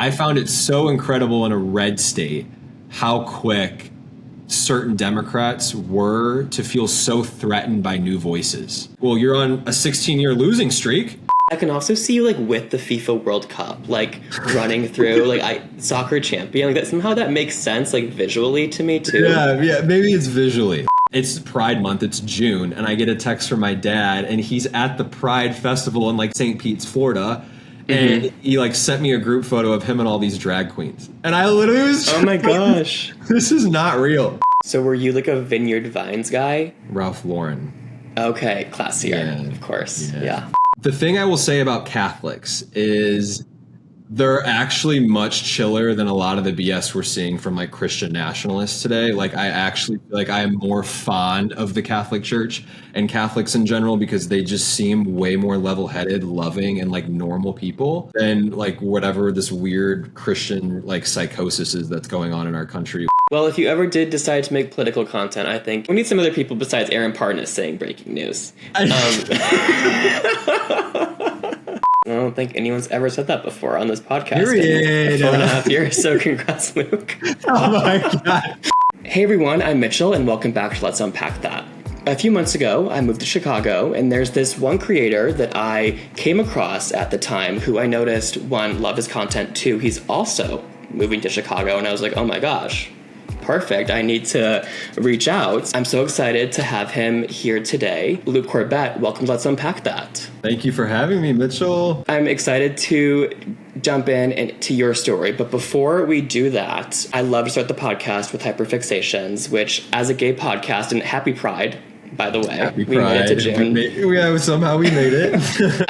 I found it so incredible in a red state how quick certain Democrats were to feel so threatened by new voices. Well, you're on a 16-year losing streak. I can also see you like with the FIFA World Cup, like running through like soccer champion, like that. Somehow that makes sense, like visually to me too. Yeah, maybe it's visually. It's Pride Month, it's June, and I get a text from my dad, and he's at the Pride Festival in like St. Pete's, Florida, and he like sent me a group photo of him and all these drag queens. And I literally was oh my gosh. This is not real. So were you like a Vineyard Vines guy? Ralph Lauren. Okay, classier, of course. Yeah. The thing I will say about Catholics is they're actually much chiller than a lot of the BS we're seeing from like Christian nationalists today. Like I actually feel like I am more fond of the Catholic Church and Catholics in general because they just seem way more level-headed, loving, and like normal people than like whatever this weird Christian like psychosis is that's going on in our country. Well, if you ever did decide to make political content, I think we need some other people besides Aaron Parnas saying breaking news. I don't think anyone's ever said that before on this podcast in 4.5 years, so congrats, Luke. Oh my God. Hey everyone, I'm Mitchell, and welcome back to Let's Unpack That. A few months ago, I moved to Chicago, and there's this one creator that I came across at the time who I noticed, one, loved his content, two, he's also moving to Chicago, and I was like, oh my gosh. Perfect. I need to reach out. I'm so excited to have him here today. Luke Corbett, welcome to Let's Unpack That. Thank you for having me, Mitchell. I'm excited to jump into your story, but before we do that, I love to start the podcast with hyperfixations, which as a gay podcast, and happy Pride, by the way. Happy we Pride. made it to June. Somehow we made it.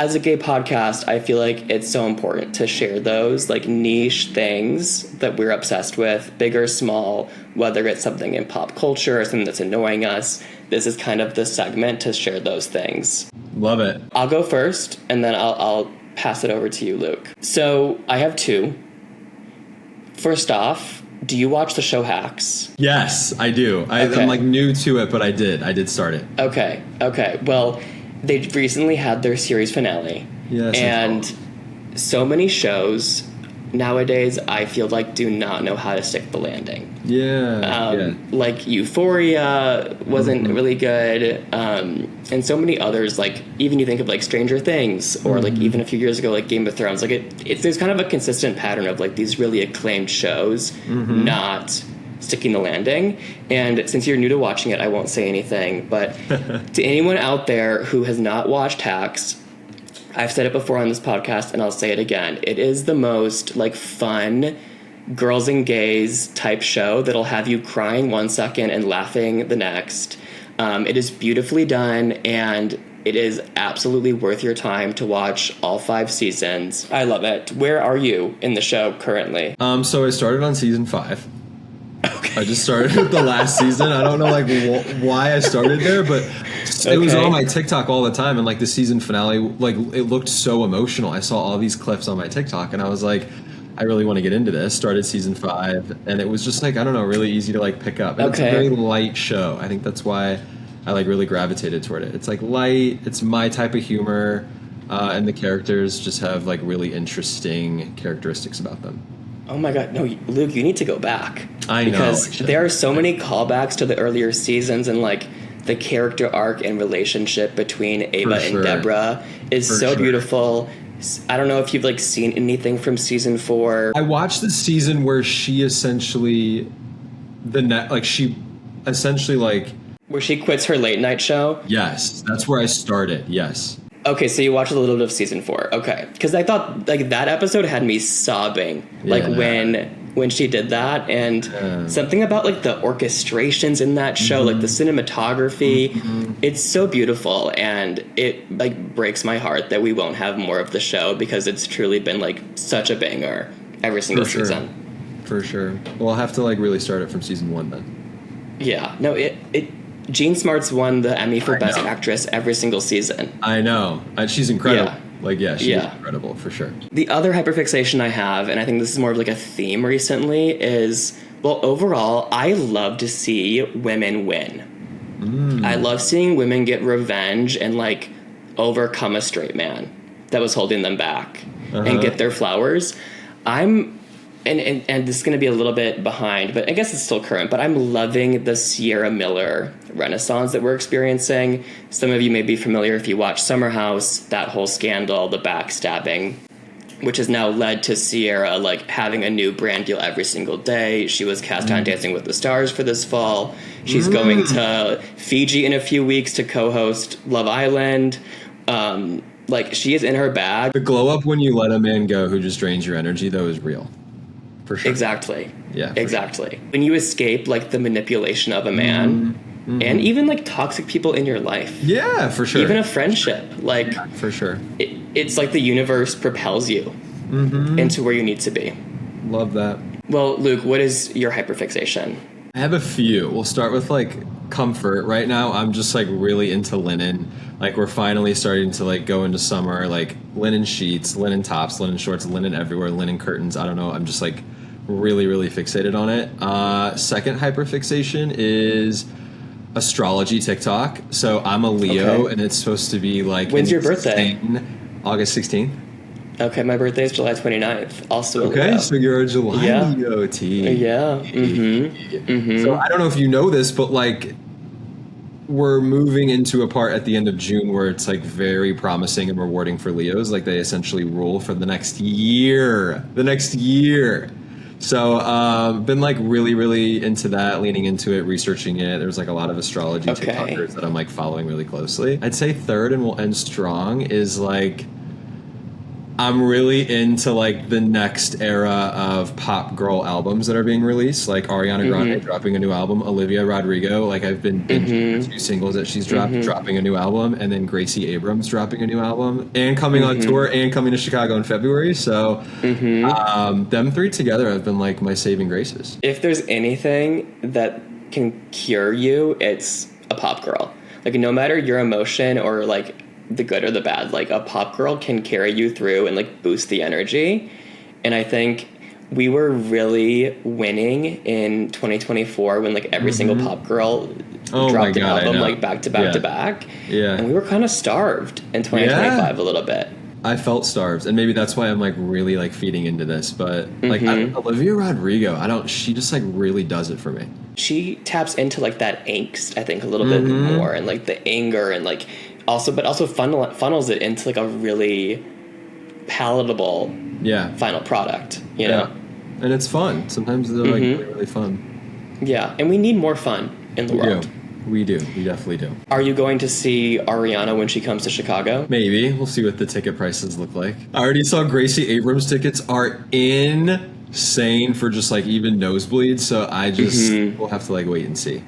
As a gay podcast, I feel like it's so important to share those like niche things that we're obsessed with, big or small, whether it's something in pop culture or something that's annoying us. This is kind of the segment to share those things. Love it. I'll go first, and then I'll pass it over to you, Luke. So I have two. First off, do you watch the show Hacks? Yes, I do. I'm like new to it, but I did start it. Okay. Well, they recently had their series finale. Yes. And so many shows nowadays, I feel like, do not know how to stick the landing. Yeah. Like Euphoria wasn't really good. And so many others, like even you think of like Stranger Things or like even a few years ago, like Game of Thrones, like there's kind of a consistent pattern of like these really acclaimed shows not sticking the landing. And since you're new to watching it, I won't say anything, but to anyone out there who has not watched Hacks, I've said it before on this podcast and I'll say it again. It is the most like fun girls and gays type show that'll have you crying 1 second and laughing the next. It is beautifully done, and it is absolutely worth your time to watch all 5 seasons. I love it. Where are you in the show currently? So I started on season 5. Okay. I just started with the last season. I don't know like why I started there, but it was on my TikTok all the time, and like the season finale, like it looked so emotional. I saw all these clips on my TikTok, and I was like, I really want to get into this. Started season 5, and it was just like, I don't know, really easy to like pick up. And it's a very light show. I think that's why I like really gravitated toward it. It's like light, it's my type of humor, and the characters just have like really interesting characteristics about them. Oh my God, no, Luke, you need to go back. I know. Because there are so many callbacks to the earlier seasons, and like the character arc and relationship between Ava and Deborah is so beautiful. I don't know if you've like seen anything from season 4. I watched the season where she essentially where she quits her late night show. Yes, that's where I started. Yes. Okay, so you watched a little bit of season 4. Okay, because I thought like that episode had me sobbing, like when she did that, and something about like the orchestrations in that show, like the cinematography, it's so beautiful, and it like breaks my heart that we won't have more of the show because it's truly been like such a banger every single season. For sure. Well, I'll have to like really start it from season 1 then. Yeah. No, Jean Smart's won the Emmy for Best Actress every single season. I know. She's incredible. Yeah. She's incredible for sure. The other hyperfixation I have, and I think this is more of like a theme recently, is, well, overall, I love to see women win. I love seeing women get revenge and like overcome a straight man that was holding them back and get their flowers. I'm and this is going to be a little bit behind, but I guess it's still current, but I'm loving the Sierra Miller renaissance that we're experiencing. Some of you may be familiar if you watch Summer House, that whole scandal, the backstabbing, which has now led to Sierra like having a new brand deal every single day. She was cast on Dancing with the Stars for this fall. She's going to Fiji in a few weeks to co-host Love Island. Like, she is in her bag. The glow up when you let a man go who just drains your energy, though, is real. For sure. Exactly. Yeah. Exactly. Sure. When you escape, like, the manipulation of a man, and even, like, toxic people in your life. Yeah, for sure. Even a friendship. Like, yeah, for sure. It's like the universe propels you into where you need to be. Love that. Well, Luke, what is your hyperfixation? I have a few. We'll start with, like, comfort. Right now, I'm just, like, really into linen. Like, we're finally starting to, like, go into summer. Like, linen sheets, linen tops, linen shorts, linen everywhere, linen curtains. I don't know. I'm just, like, really, really fixated on it. Second hyperfixation is astrology TikTok. So I'm a Leo, and it's supposed to be, like... When's your birthday? August 16th. Okay, my birthday is July 29th. Also okay, Leo. So you're a July Leo, T. Yeah. So I don't know if you know this, but, like... we're moving into a part at the end of June where it's like very promising and rewarding for Leos. Like, they essentially rule for the next year. So been like really, really into that, leaning into it, researching it. There's like a lot of astrology TikTokers that I'm like following really closely. I'd say third, and we'll end strong, is like I'm really into like the next era of pop girl albums that are being released, like Ariana Grande dropping a new album, Olivia Rodrigo, like I've been binging 2 singles that she's dropping a new album, and then Gracie Abrams dropping a new album and coming on tour and coming to Chicago in February. So them 3 together have been like my saving graces. If there's anything that can cure you, it's a pop girl. Like, no matter your emotion or like the good or the bad, like a pop girl can carry you through and like boost the energy. And I think we were really winning in 2024 when like every single pop girl dropped an album like back to back to back. Yeah. And we were kind of starved in 2025 a little bit. I felt starved, and maybe that's why I'm like really like feeding into this. But like Olivia Rodrigo, she just like really does it for me. She taps into like that angst, I think, a little bit more, and like the anger, and like also funnels it into like a really palatable final product, you know? And it's fun. Sometimes they're like really, really fun. Yeah, and we need more fun in the world. We do. We definitely do. Are you going to see Ariana when she comes to Chicago? Maybe. We'll see what the ticket prices look like. I already saw Gracie Abrams tickets are insane for just like even nosebleeds, so I just we'll have to like wait and see.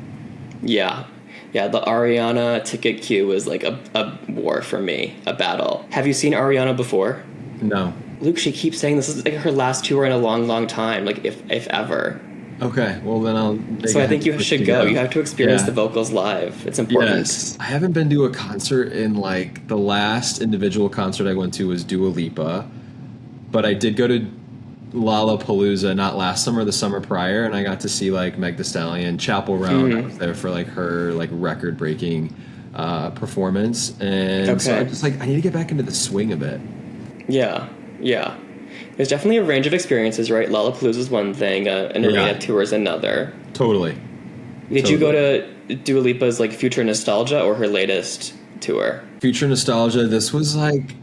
Yeah. Yeah, the Ariana ticket queue was like a war for me, a battle. Have you seen Ariana before? No. Luke, she keeps saying this is like her last tour in a long, long time, like if ever. Okay, well then So I think you should go. You have to experience the vocals live. It's important. Yes. I haven't been to a concert in like the last individual concert I went to was Dua Lipa, but I did go to Lollapalooza not last summer, the summer prior, and I got to see like Meg Thee Stallion, Chapel Roan. I was there for like her like record breaking performance, and so I'm just like I need to get back into the swing a bit. Yeah. There's definitely a range of experiences, right? Lollapalooza is one thing, an arena tour is another. Totally. Did you go to Dua Lipa's like Future Nostalgia or her latest tour? Future Nostalgia. This was like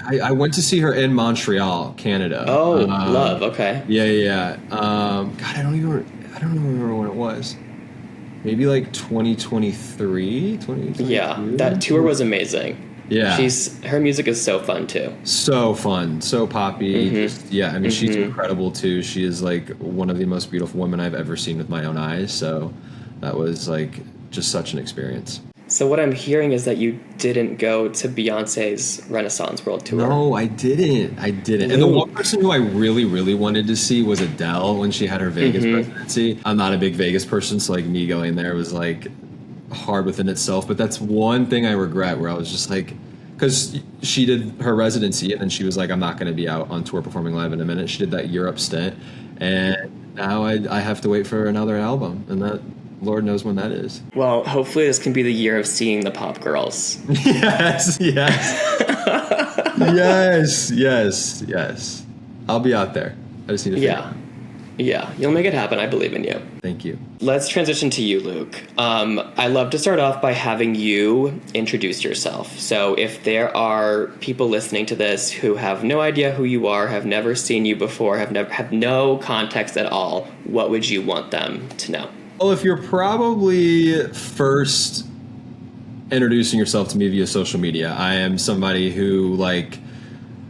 I went to see her in Montreal, Canada. Oh, love. Okay. Yeah. God, I don't remember when it was. Maybe like 2023. Yeah, that tour was amazing. Yeah. Her music is so fun too. So fun, so poppy. She's incredible too. She is like one of the most beautiful women I've ever seen with my own eyes. So that was like just such an experience. So what I'm hearing is that you didn't go to Beyonce's Renaissance World Tour. No, I didn't. And the one person who I really, really wanted to see was Adele when she had her Vegas residency. I'm not a big Vegas person, so like me going there was like hard within itself. But that's one thing I regret, where I was just like, because she did her residency and then she was like, I'm not going to be out on tour performing live in a minute. She did that Europe stint, and now I have to wait for another album, and that Lord knows when that is. Well, hopefully this can be the year of seeing the pop girls. Yes. Yes. I'll be out there. I just need to figure it Yeah. out. Yeah. You'll make it happen. I believe in you. Thank you. Let's transition to you, Luke. I love to start off by having you introduce yourself. So if there are people listening to this who have no idea who you are, have never seen you before, have no context at all, what would you want them to know? Well, if you're probably first introducing yourself to me via social media, I am somebody who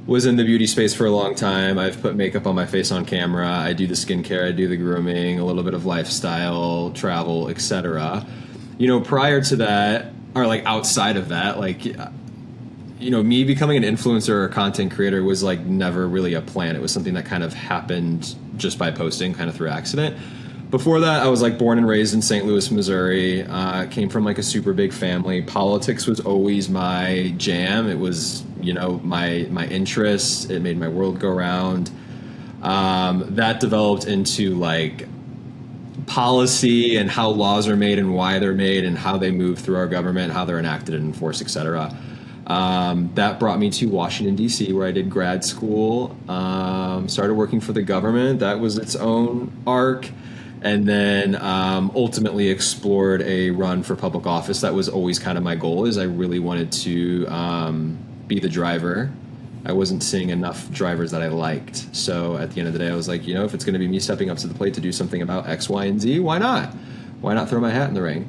was in the beauty space for a long time. I've put makeup on my face on camera. I do the skincare, I do the grooming, a little bit of lifestyle, travel, etc. Prior to that, or outside of that, me becoming an influencer or content creator was never really a plan. It was something that kind of happened just by posting, kind of through accident. Before that, I was born and raised in St. Louis, Missouri. Came from a super big family. Politics was always my jam. It was, my interest. It made my world go round. That developed into policy and how laws are made and why they're made and how they move through our government, how they're enacted and enforced, etc. That brought me to Washington, D.C., where I did grad school. Started working for the government. That was its own arc. And then ultimately explored a run for public office. That was always kind of my goal, is I really wanted to be the driver. I wasn't seeing enough drivers that I liked. So at the end of the day, I was like, if it's going to be me stepping up to the plate to do something about X, Y, and Z, why not? Why not throw my hat in the ring?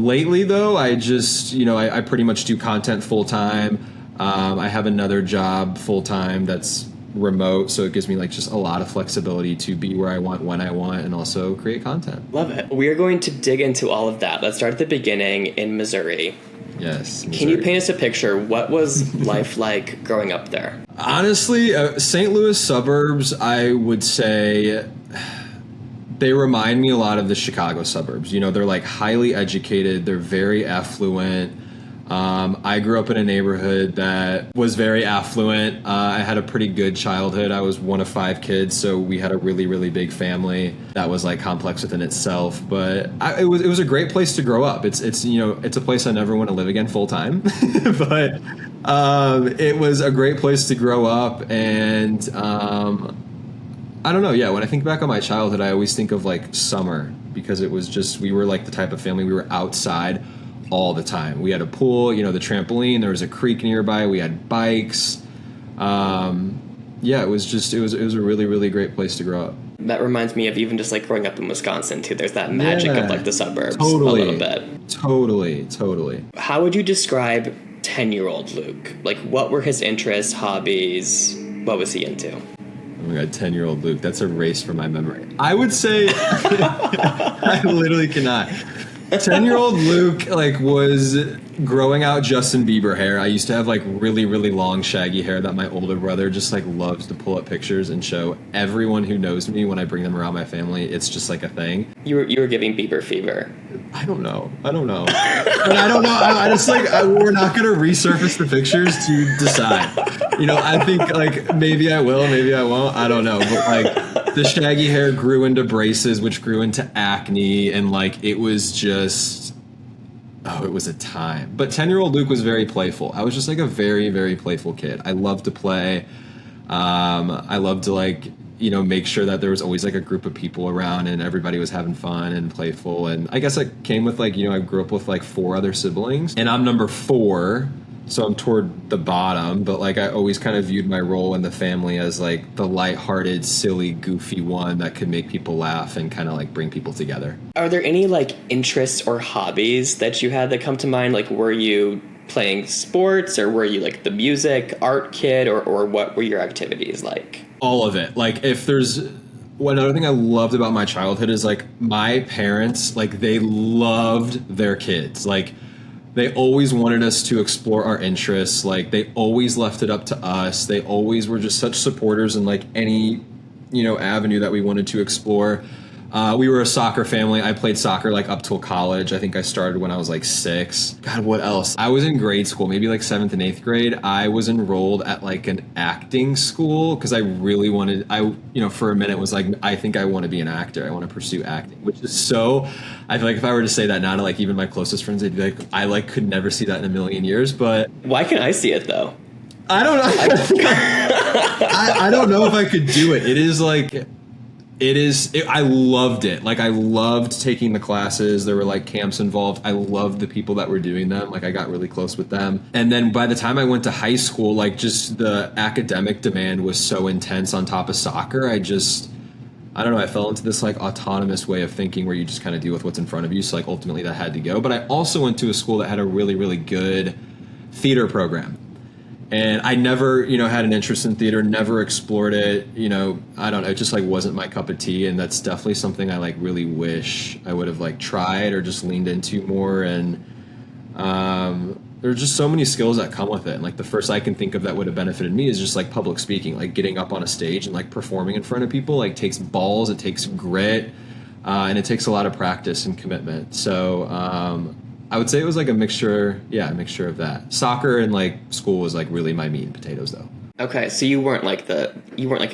Lately, though, I just, I pretty much do content full time. I have another job full time that's remote, so it gives me just a lot of flexibility to be where I want, when I want, and also create content. Love it. We are going to dig into all of that. Let's start at the beginning in Missouri. Yes. Missouri. Can you paint us a picture? What was life like growing up there? Honestly, St. Louis suburbs, I would say they remind me a lot of the Chicago suburbs. They're highly educated. They're very affluent. I grew up in a neighborhood that was very affluent. I had a pretty good childhood. I was one of 5 kids, so we had a really, really big family that was complex within itself. But it was a great place to grow up. It's a place I never want to live again full time. But it was a great place to grow up, and I don't know. Yeah, when I think back on my childhood, I always think of summer, because it was just, we were the type of family, we were outside all the time. We had a pool, the trampoline, there was a creek nearby, we had bikes. It was a really, really great place to grow up. That reminds me of even just growing up in Wisconsin too. There's that magic of the suburbs totally, a little bit. Totally. How would you describe 10-year-old Luke? What were his interests, hobbies? What was he into? Oh my God, 10-year-old Luke. That's a race for my memory. I would say I literally cannot. 10-year-old Luke was growing out Justin Bieber hair. I used to have really, really long shaggy hair that my older brother just loves to pull up pictures and show everyone who knows me when I bring them around my family. It's just a thing. You were giving Bieber fever. I don't know. But I don't know. I just we're not going to resurface the pictures to decide. I think maybe I will, maybe I won't. I don't know. But the shaggy hair grew into braces, which grew into acne, and it was just, it was a time. But 10-year-old Luke was very playful. I was just a very, very playful kid. I loved to play. I loved to make sure that there was always a group of people around and everybody was having fun and playful. And I guess it came with I grew up with 4 other siblings, and I'm number 4. So I'm toward the bottom, but I always kind of viewed my role in the family as the lighthearted, silly, goofy one that could make people laugh and kind of bring people together. Are there any interests or hobbies that you had that come to mind? Were you playing sports, or were you the music, art kid, or what were your activities like? All of it. If there's one other thing I loved about my childhood is my parents, they loved their kids. They always wanted us to explore our interests. They always left it up to us. They always were just such supporters in any, avenue that we wanted to explore. We were a soccer family. I played soccer up till college. I think I started when I was 6. God, what else? I was in grade school, maybe 7th and 8th grade. I was enrolled at an acting school because I really wanted, for a minute was I think I want to be an actor. I want to pursue acting, which is so, I feel if I were to say that now to even my closest friends, they'd be I could never see that in a million years. But why can't I see it though? I don't know. I don't know if I could do it. It is like, I loved it. Like, I loved taking the classes. There were like camps involved. I loved the people that were doing them. Like, I got really close with them. And then by the time I went to high school, like, just the academic demand was so intense on top of soccer. I don't know, I fell into this like autonomous way of thinking where you just kind of deal with what's in front of you. So like ultimately that had to go. But I also went to a school that had a really, really good theater program. And I never, had an interest in theater, never explored it. I don't know, it just like wasn't my cup of tea. And that's definitely something I like really wish I would have like tried or just leaned into more. And there's just so many skills that come with it. And like the first I can think of that would have benefited me is just like public speaking, like getting up on a stage and like performing in front of people, like takes balls, it takes grit, and it takes a lot of practice and commitment. So I would say it was like a mixture of that. Soccer and like school was like really my meat and potatoes though. Okay, so you weren't like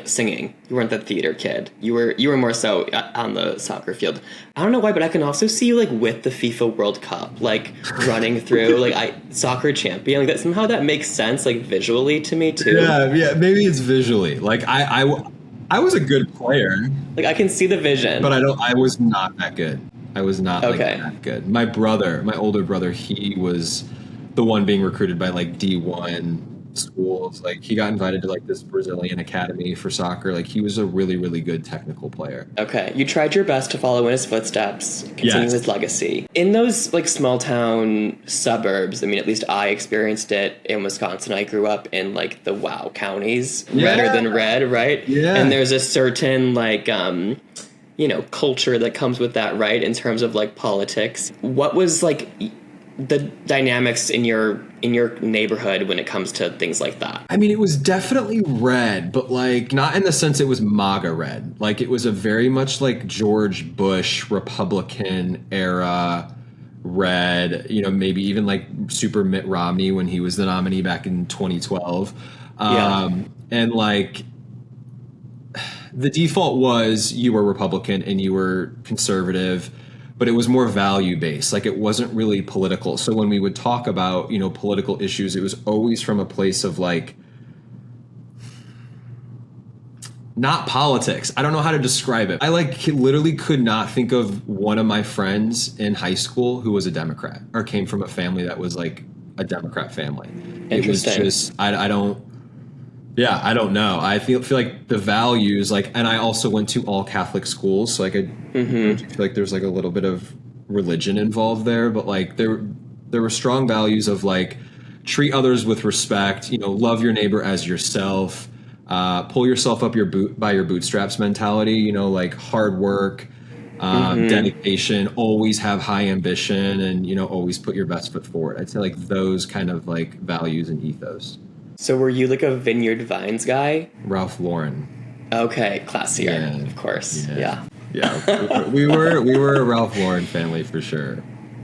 singing. You weren't the theater kid. You were more so on the soccer field. I don't know why, but I can also see you like with the FIFA World Cup, like running through like soccer champion. Like that somehow that makes sense like visually to me too. Yeah, maybe it's visually. Like I was a good player. Like I can see the vision. But I was not that good. I was not like that good. My older brother, he was the one being recruited by like D1 schools. Like he got invited to like this Brazilian academy for soccer. Like he was a really, really good technical player. Okay. You tried your best to follow in his footsteps, continue his legacy. In those like small town suburbs, I mean, at least I experienced it in Wisconsin. I grew up in like the WOW counties, redder than red, right? Yeah. And there's a certain like, culture that comes with that, right? In terms of like politics. What was like the dynamics in your neighborhood when it comes to things like that? I mean, it was definitely red, but like not in the sense it was MAGA red. Like it was a very much like George Bush Republican era red, maybe even like super Mitt Romney when he was the nominee back in 2012. And like the default was you were Republican and you were conservative, but it was more value based. Like it wasn't really political. So when we would talk about, political issues, it was always from a place of like, not politics. I don't know how to describe it. I like literally could not think of one of my friends in high school who was a Democrat or came from a family that was like a Democrat family. It was just, I don't know. I feel like the values, like, and I also went to all Catholic schools, so like I feel like there's like a little bit of religion involved there, but like there were strong values of like treat others with respect, love your neighbor as yourself, pull yourself up by your bootstraps mentality, like hard work, dedication, always have high ambition, and always put your best foot forward. I'd say like those kind of like values and ethos. So were you like a Vineyard Vines guy? Ralph Lauren. Okay, classier, of course. Yeah. we were a Ralph Lauren family for sure.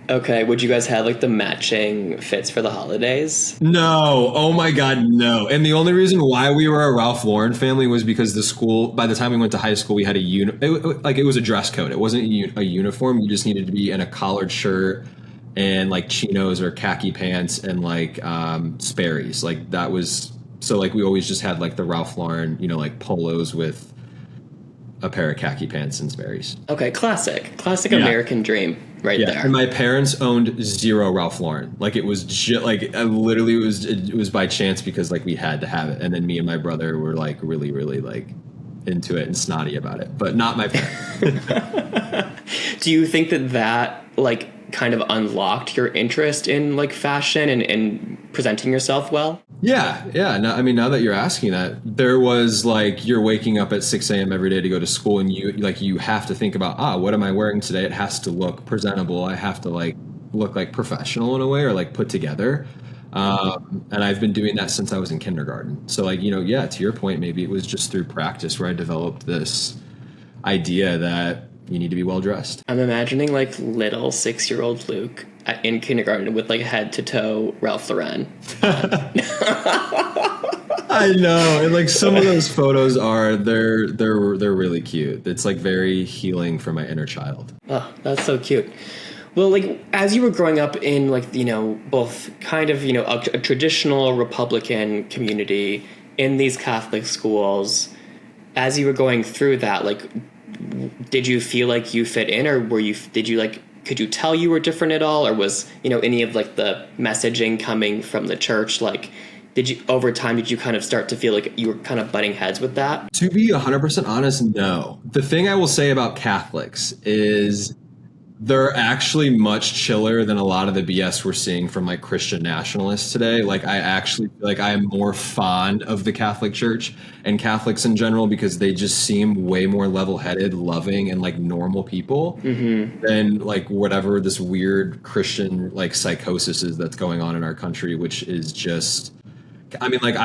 Okay, would you guys have like the matching fits for the holidays? No. Oh my God, no. And the only reason why we were a Ralph Lauren family was because the school, by the time we went to high school, we had it was a dress code. It wasn't a uniform. You just needed to be in a collared shirt and like chinos or khaki pants and like Sperry's. Like that was, so like we always just had like the Ralph Lauren, like polos with a pair of khaki pants and Sperry's. Okay, classic American dream right there. And my parents owned zero Ralph Lauren. Like it was just like literally it was by chance because like we had to have it. And then me and my brother were like really, really like into it and snotty about it, but not my parents. Do you think that like kind of unlocked your interest in like fashion and presenting yourself well? Yeah. No, I mean, now that you're asking that, there was like you're waking up at 6 a.m. every day to go to school, and you have to think about what am I wearing today? It has to look presentable. I have to like look like professional in a way or like put together. And I've been doing that since I was in kindergarten. So like, to your point, maybe it was just through practice where I developed this idea that you need to be well dressed. I'm imagining like little 6-year-old Luke in kindergarten with like head to toe Ralph Lauren. I know, and like some of those photos they're really cute. It's like very healing for my inner child. Oh, that's so cute. Well, like, as you were growing up in, like, both kind of, a traditional Republican community in these Catholic schools, as you were going through that, like, did you feel like you fit in, or could you tell you were different at all? Or was, any of, like, the messaging coming from the church, like, over time, did you kind of start to feel like you were kind of butting heads with that? To be 100% honest, no. The thing I will say about Catholics is they're actually much chiller than a lot of the BS we're seeing from like Christian nationalists today. Like I actually feel like I am more fond of the Catholic Church and Catholics in general because they just seem way more level-headed, loving, and like normal people than like whatever this weird Christian like psychosis is that's going on in our country, which is just, I mean, like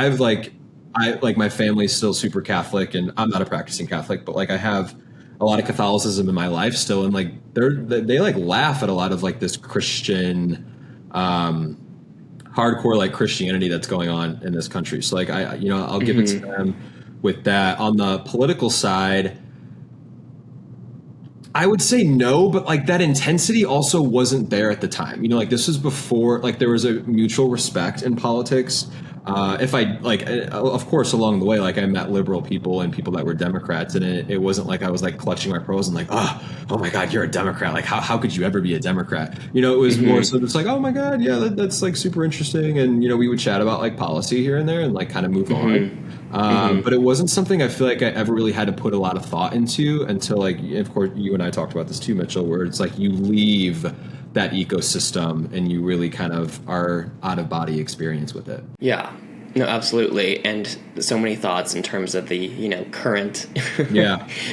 my family's still super Catholic and I'm not a practicing Catholic, but like I have a lot of Catholicism in my life still, and like they like laugh at a lot of like this Christian, hardcore like Christianity that's going on in this country. So like I'll give it to them with that. On the political side, I would say no, but like that intensity also wasn't there at the time. Like this was before like there was a mutual respect in politics. If I like, of course, along the way, like I met liberal people and people that were Democrats, and it wasn't like I was like clutching my pearls and like, oh my God, you're a Democrat. Like, how could you ever be a Democrat? It was more so just like, oh my God, yeah, that's like super interesting. And, we would chat about like policy here and there and like kind of move on. But it wasn't something I feel like I ever really had to put a lot of thought into until like, of course, you and I talked about this too, Mitchell, where it's like you leave that ecosystem and you really kind of are out of body experience with it. Yeah, no, absolutely. And so many thoughts in terms of the, current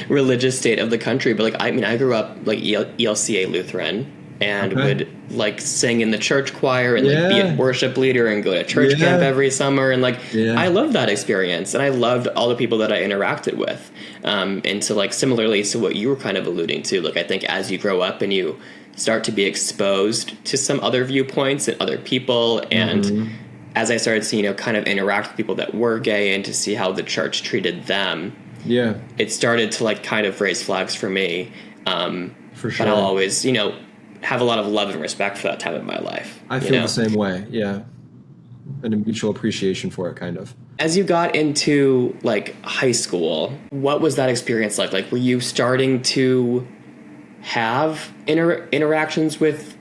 religious state of the country. But like, I grew up like ELCA Lutheran and would like sing in the church choir and like be a worship leader and go to church camp every summer. And like, I loved that experience and I loved all the people that I interacted with. And so like, similarly to what you were kind of alluding to, like, I think as you grow up and you start to be exposed to some other viewpoints and other people. And as I started to, kind of interact with people that were gay and to see how the church treated them, it started to like kind of raise flags for me. For sure. But I'll always, have a lot of love and respect for that time in my life. I feel the same way. Yeah. And a mutual appreciation for it, kind of. As you got into like high school, what was that experience like? Like, were you starting to have interactions with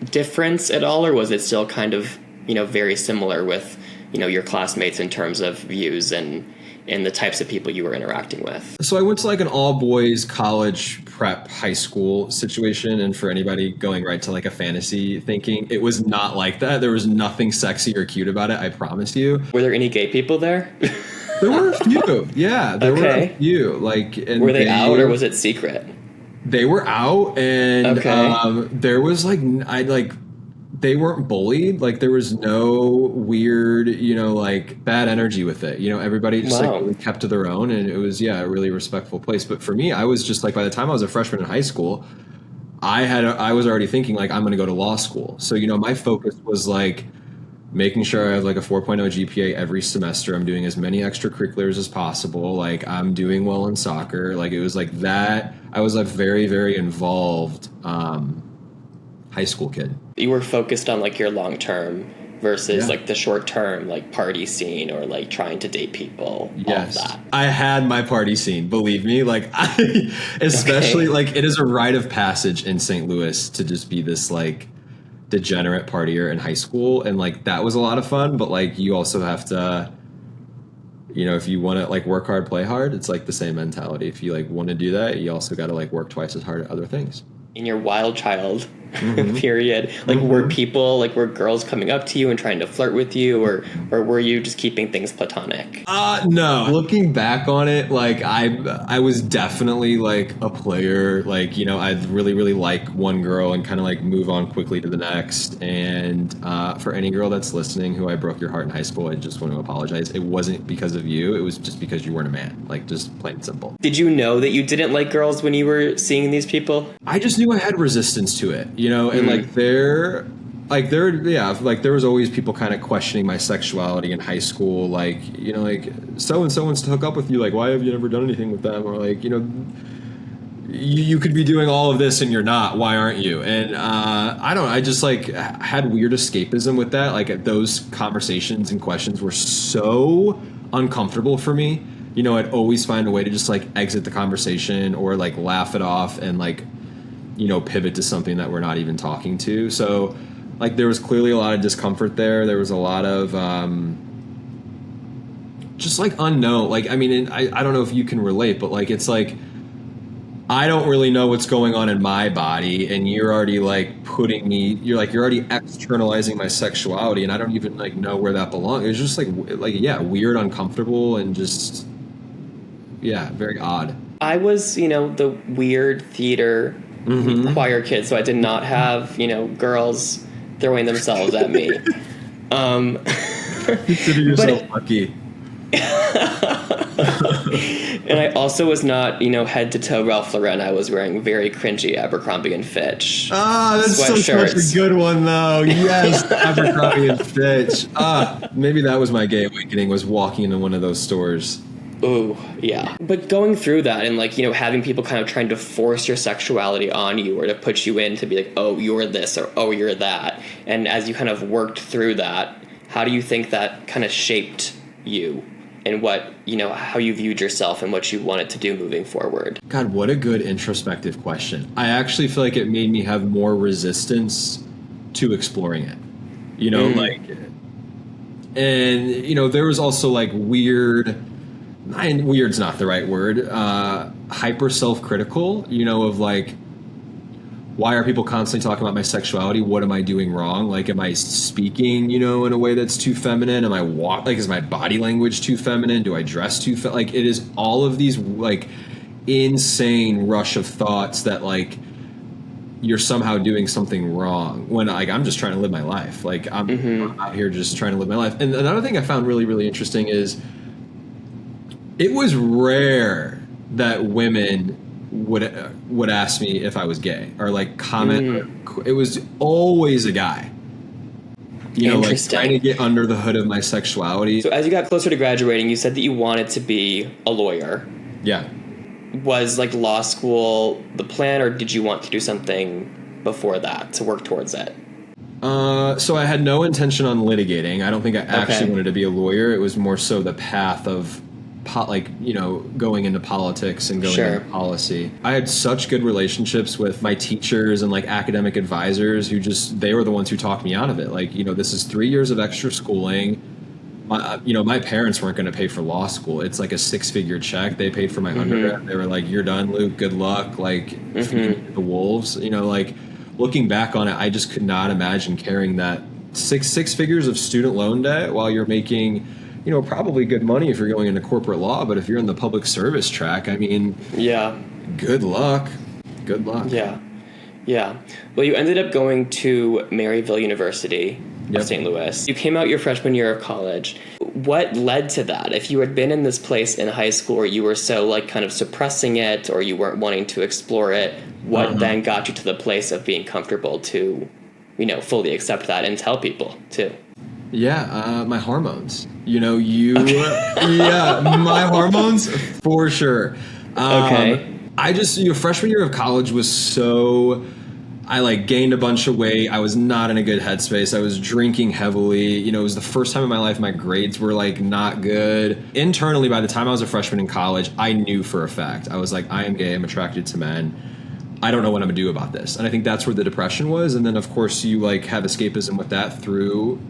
difference at all, or was it still kind of very similar with your classmates in terms of views and the types of people you were interacting with? So I went to like an all boys college prep high school situation, and for anybody going right to like a fantasy thinking, it was not like that. There was nothing sexy or cute about it, I promise you. Were there any gay people there? There were a few. Yeah, there were a few. Like, and were they out or was it secret? They were out, and there was like they weren't bullied. Like there was no weird, like bad energy with it. Everybody just like really kept to their own, and it was a really respectful place. But for me, I was just like, by the time I was a freshman in high school, I was already thinking like I'm going to go to law school. So my focus was like making sure I have like a 4.0 GPA every semester. I'm doing as many extracurriculars as possible. Like I'm doing well in soccer. Like it was like that. I was a very, very involved high school kid. You were focused on like your long term versus like the short term, like party scene or like trying to date people. Yes. All of that. I had my party scene, believe me. Like especially like it is a rite of passage in St. Louis to just be this like degenerate partier in high school, and like that was a lot of fun, but like you also have to if you want to like work hard, play hard, it's like the same mentality. If you like want to do that, you also got to like work twice as hard at other things. In your wild child period, like were girls coming up to you and trying to flirt with you, or were you just keeping things platonic? No. Looking back on it, like I was definitely like a player. Like, I'd really, really like one girl and kind of like move on quickly to the next. And for any girl that's listening who I broke your heart in high school, I just want to apologize. It wasn't because of you. It was just because you weren't a man. Like, just plain and simple. Did you know that you didn't like girls when you were seeing these people? I just knew I had resistance to it, and like there was always people kind of questioning my sexuality in high school, like, like so and so wants to hook up with you, like why have you never done anything with them, or like, you could be doing all of this and you're not. Why aren't you? And I just like had weird escapism with that. Like those conversations and questions were so uncomfortable for me. You know, I'd always find a way to just like exit the conversation or like laugh it off and like, you know, pivot to something that we're not even talking to. So like there was clearly a lot of discomfort there. There was a lot of just like unknown. Like, I mean, I don't know if you can relate, but like it's like I don't really know what's going on in my body, and you're already like you're already externalizing my sexuality, and I don't even like know where that belongs. It's just like yeah, weird, uncomfortable, and just yeah, very odd. I was, you know, the weird theater choir kid, so I did not have, you know, girls throwing themselves at me. Consider yourself lucky. And I also was not, you know, head to toe Ralph Lauren. I was wearing very cringy Abercrombie and Fitch. That's such a good one, though. Yes, Abercrombie and Fitch. Maybe that was my gay awakening, was walking into one of those stores. Ooh, yeah. But going through that and, like, you know, having people kind of trying to force your sexuality on you or to put you in to be like, oh, you're this or oh, you're that. And as you kind of worked through that, how do you think that kind of shaped you? And what, you know, how you viewed yourself and what you wanted to do moving forward? God, what a good introspective question. I actually feel like it made me have more resistance to exploring it. You know, like, and, you know, there was also like weird's not the right word, hyper self-critical, you know, of like, why are people constantly talking about my sexuality? What am I doing wrong? Like, am I speaking, you know, in a way that's too feminine? Am I is my body language too feminine? Do I dress too like, it is all of these like insane rush of thoughts that like you're somehow doing something wrong when like I'm just trying to live my life. Like I'm out here just trying to live my life. And another thing I found really, really interesting is it was rare that women would ask me if I was gay or like comment. It was always a guy, you know, like trying to get under the hood of my sexuality. So as you got closer to graduating, you said that you wanted to be a lawyer. Yeah. Was like law school the plan, or did you want to do something before that to work towards it? So I had no intention on litigating. I don't think I actually wanted to be a lawyer. It was more so the path of like, you know, going into politics and going into policy. I had such good relationships with my teachers and like academic advisors who they were the ones who talked me out of it. Like, you know, this is 3 years of extra schooling. You know, my parents weren't going to pay for law school. It's like a 6-figure check. They paid for my undergrad. They were like, you're done, Luke. Good luck. Like, feed the wolves. You know, like looking back on it, I just could not imagine carrying that six figures of student loan debt while you're making, you know, probably good money if you're going into corporate law, but if you're in the public service track, I mean, yeah, good luck. Good luck. Yeah. Yeah. Well, you ended up going to Maryville University of St. Louis. You came out your freshman year of college. What led to that? If you had been in this place in high school where you were so like kind of suppressing it or you weren't wanting to explore it, what then got you to the place of being comfortable to, you know, fully accept that and tell people too? Yeah, my hormones. You know, yeah, my hormones for sure. I just, you know, freshman year of college was so, I like gained a bunch of weight. I was not in a good headspace. I was drinking heavily. You know, it was the first time in my life my grades were like not good. Internally, by the time I was a freshman in college, I knew for a fact. I was like, I am gay. I'm attracted to men. I don't know what I'm gonna do about this. And I think that's where the depression was. And then of course you like have escapism with that through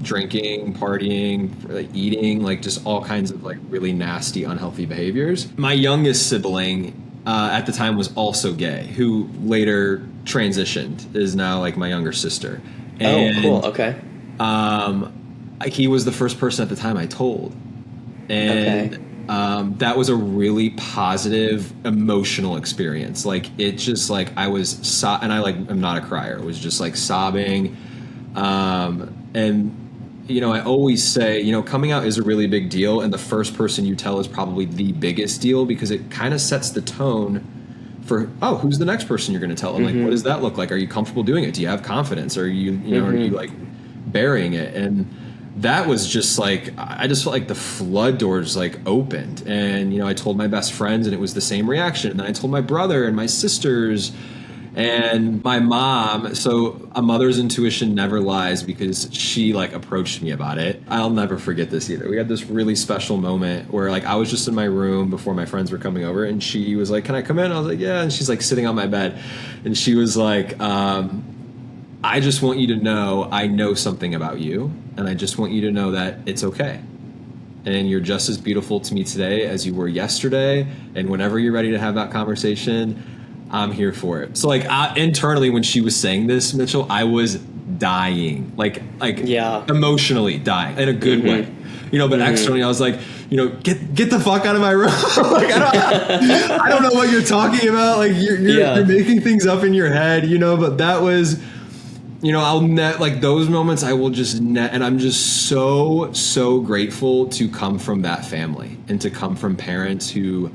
drinking, partying, like eating, like just all kinds of like really nasty, unhealthy behaviors. My youngest sibling at the time was also gay, who later transitioned, is now like my younger sister. And, oh, cool. Okay. He was the first person at the time I told. And that was a really positive emotional experience. Like it just like I was and I like I'm not a crier. It was just like sobbing. And you know, I always say, you know, coming out is a really big deal, and the first person you tell is probably the biggest deal because it kind of sets the tone for, oh, who's the next person you're going to tell? And like, what does that look like? Are you comfortable doing it? Do you have confidence? Are you, you know, are you like burying it? And that was just like, I just felt like the flood doors like opened. And, you know, I told my best friends and it was the same reaction. And then I told my brother and my sisters and my mom. So a mother's intuition never lies, because she like approached me about it. I'll never forget this either. We had this really special moment where like I was just in my room before my friends were coming over, and she was like, "Can I come in?" I was like, "Yeah." And she's like sitting on my bed, and she was like, "I just want you to know I know something about you, and I just want you to know that it's okay. And you're just as beautiful to me today as you were yesterday. And whenever you're ready to have that conversation, I'm here for it." So like internally, when she was saying this, Mitchell, I was dying, like emotionally dying in a good way, you know. But externally, I was like, you know, get the fuck out of my room. Like I don't know what you're talking about. Like you're making things up in your head, you know. But that was, you know, like those moments I will just and I'm just so grateful to come from that family and to come from parents who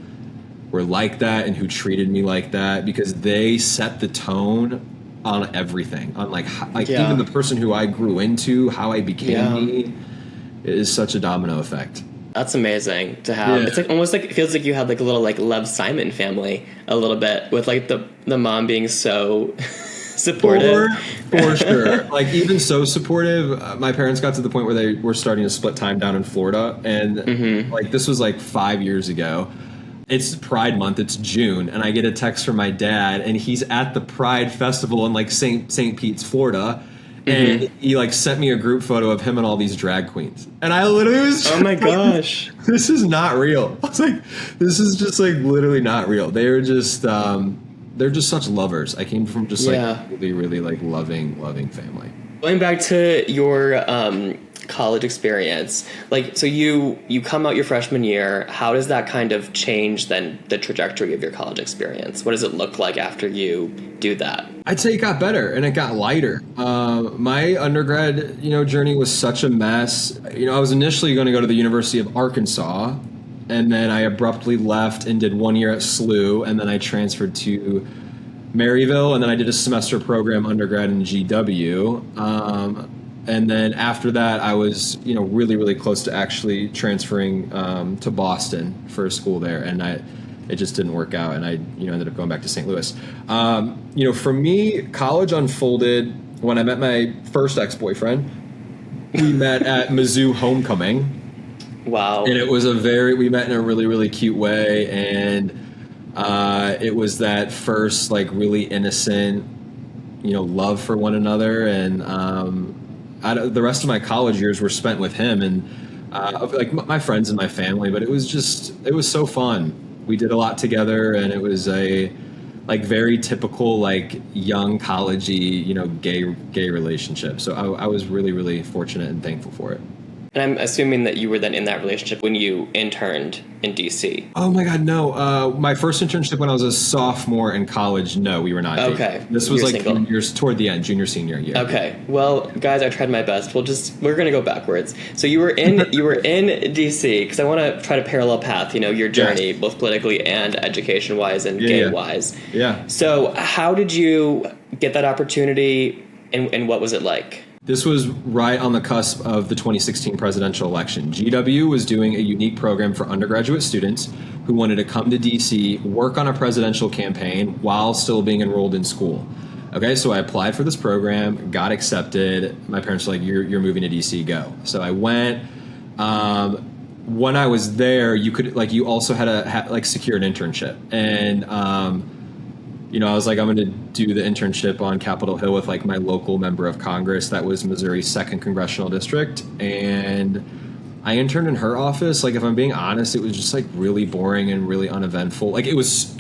were like that and who treated me like that, because they set the tone on everything, on like even the person who I grew into, how I became me. It is such a domino effect. That's amazing to have. It's like almost like it feels like you had like a little like Love Simon family a little bit, with like the mom being so supportive. For sure. Like even so supportive. My parents got to the point where they were starting to split time down in Florida, and like this was like 5 years ago. It's Pride Month. It's June, and I get a text from my dad, and he's at the Pride Festival in like St. Pete's, Florida, and he like sent me a group photo of him and all these drag queens, and I literally was, oh my gosh, this is not real. I was like, this is just like literally not real. They're just such lovers. I came from just like really like loving family. Going back to your college experience, like, so you come out your freshman year, how does that kind of change then the trajectory of your college experience? What does it look like after you do that? I'd say it got better and it got lighter. My undergrad, you know, journey was such a mess. You know, I was initially going to go to the University of Arkansas, and then I abruptly left and did 1 year at SLU, and then I transferred to Maryville, and then I did a semester program undergrad in GW. And then after that, I was, you know, really close to actually transferring to Boston for a school there, and it just didn't work out, and I, you know, ended up going back to St. Louis. You know, for me, college unfolded when I met my first ex-boyfriend. We met at Mizzou homecoming. Wow! And it was we met in a really cute way, and it was that first like really innocent, you know, love for one another, and the rest of my college years were spent with him and like my friends and my family, but it was so fun. We did a lot together, and it was a like very typical like young collegey, you know, gay relationship. So I was really fortunate and thankful for it. And I'm assuming that you were then in that relationship when you interned in DC. Oh my God, no. My first internship when I was a sophomore in college, no, we were not. Okay. This was like years toward the end, junior, senior year. Okay. Well, guys, I tried my best. We're going to go backwards. So you were in DC, because I want to try to parallel path, you know, your journey, both politically and education-wise and gay-wise. Yeah. So how did you get that opportunity, and what was it like? This was right on the cusp of the 2016 presidential election. GW was doing a unique program for undergraduate students who wanted to come to DC, work on a presidential campaign while still being enrolled in school. Okay, so I applied for this program, got accepted. My parents were like, you're moving to DC, go. So I went. When I was there, you also had to secure an internship. And you know, I was like, I'm going to do the internship on Capitol Hill with like my local member of Congress. That was Missouri's 2nd congressional district. And I interned in her office. Like, if I'm being honest, it was just like really boring and really uneventful. Like it was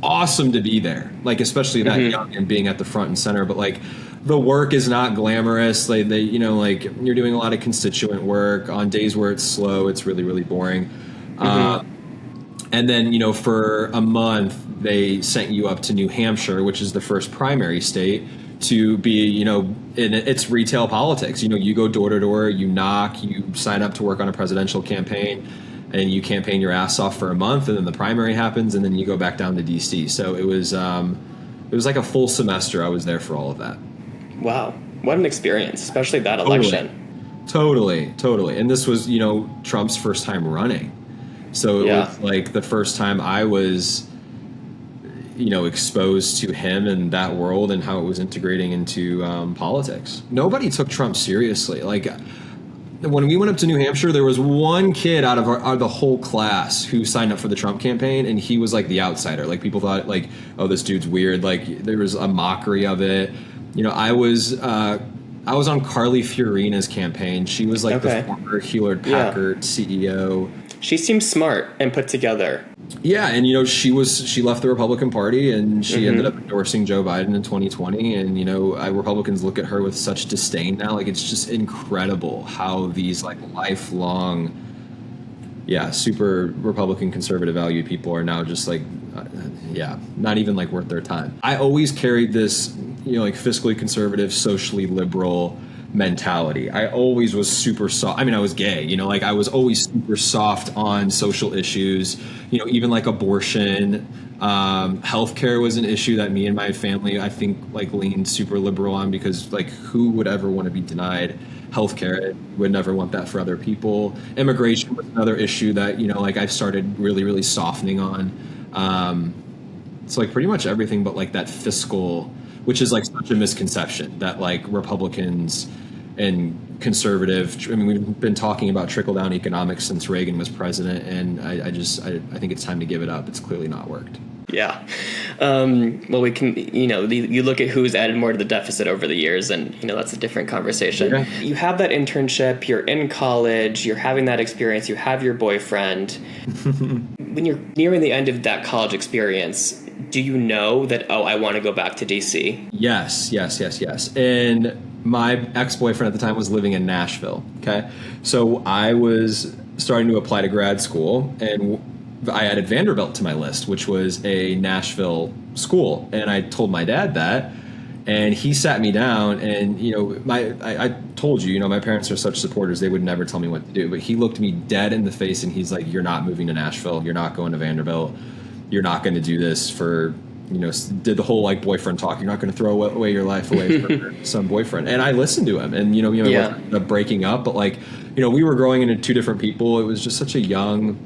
awesome to be there, like, especially that young and being at the front and center. But like the work is not glamorous. Like you know, like you're doing a lot of constituent work on days where it's slow. It's really boring. And then, you know, for a month, they sent you up to New Hampshire, which is the first primary state, to be, you know, it's retail politics. You know, you go door to door, you knock, you sign up to work on a presidential campaign, and you campaign your ass off for a month, and then the primary happens, and then you go back down to DC. So it was like a full semester. I was there for all of that. Wow. What an experience, especially that election. Totally. And this was, Trump's first time running. So it was like the first time I was, exposed to him and that world and how it was integrating into politics. Nobody took Trump seriously. Like, when we went up to New Hampshire, there was one kid out of the whole class who signed up for the Trump campaign, and he was like the outsider. Like, people thought, like, oh, this dude's weird. Like, there was a mockery of it. I was on Carly Fiorina's campaign. She was like the former Hewlett Packard CEO. She seems smart and put together. Yeah, and she left the Republican Party, and she ended up endorsing Joe Biden in 2020. And Republicans look at her with such disdain now. Like, it's just incredible how these like lifelong, super Republican conservative value people are now just like, not even like worth their time. I always carried this, like fiscally conservative, socially liberal mentality. I always was super soft. I mean, I was gay, like I was always super soft on social issues, even like abortion, healthcare was an issue that me and my family, I think, like leaned super liberal on, because like who would ever want to be denied healthcare? Would never want that for other people. Immigration was another issue that, like I've started really, really softening on. It's like pretty much everything but like that fiscal, which is like such a misconception that like Republicans and conservative, I mean, we've been talking about trickle-down economics since Reagan was president, and I think it's time to give it up. It's clearly not worked. Yeah. Well, we can, you look at who's added more to the deficit over the years, and, that's a different conversation. Yeah. You have that internship, you're in college, you're having that experience, you have your boyfriend. When you're nearing the end of that college experience, do you know that, I want to go back to DC? Yes. And my ex-boyfriend at the time was living in Nashville. Okay. So I was starting to apply to grad school, and I added Vanderbilt to my list, which was a Nashville school. And I told my dad that, and he sat me down, and, I told you, my parents are such supporters. They would never tell me what to do, but he looked me dead in the face and he's like, you're not moving to Nashville. You're not going to Vanderbilt. You're not going to do this for, did the whole like boyfriend talk. You're not going to throw away your life away for some boyfriend. And I listened to him, and, the breaking up, but like, we were growing into two different people. It was just such a young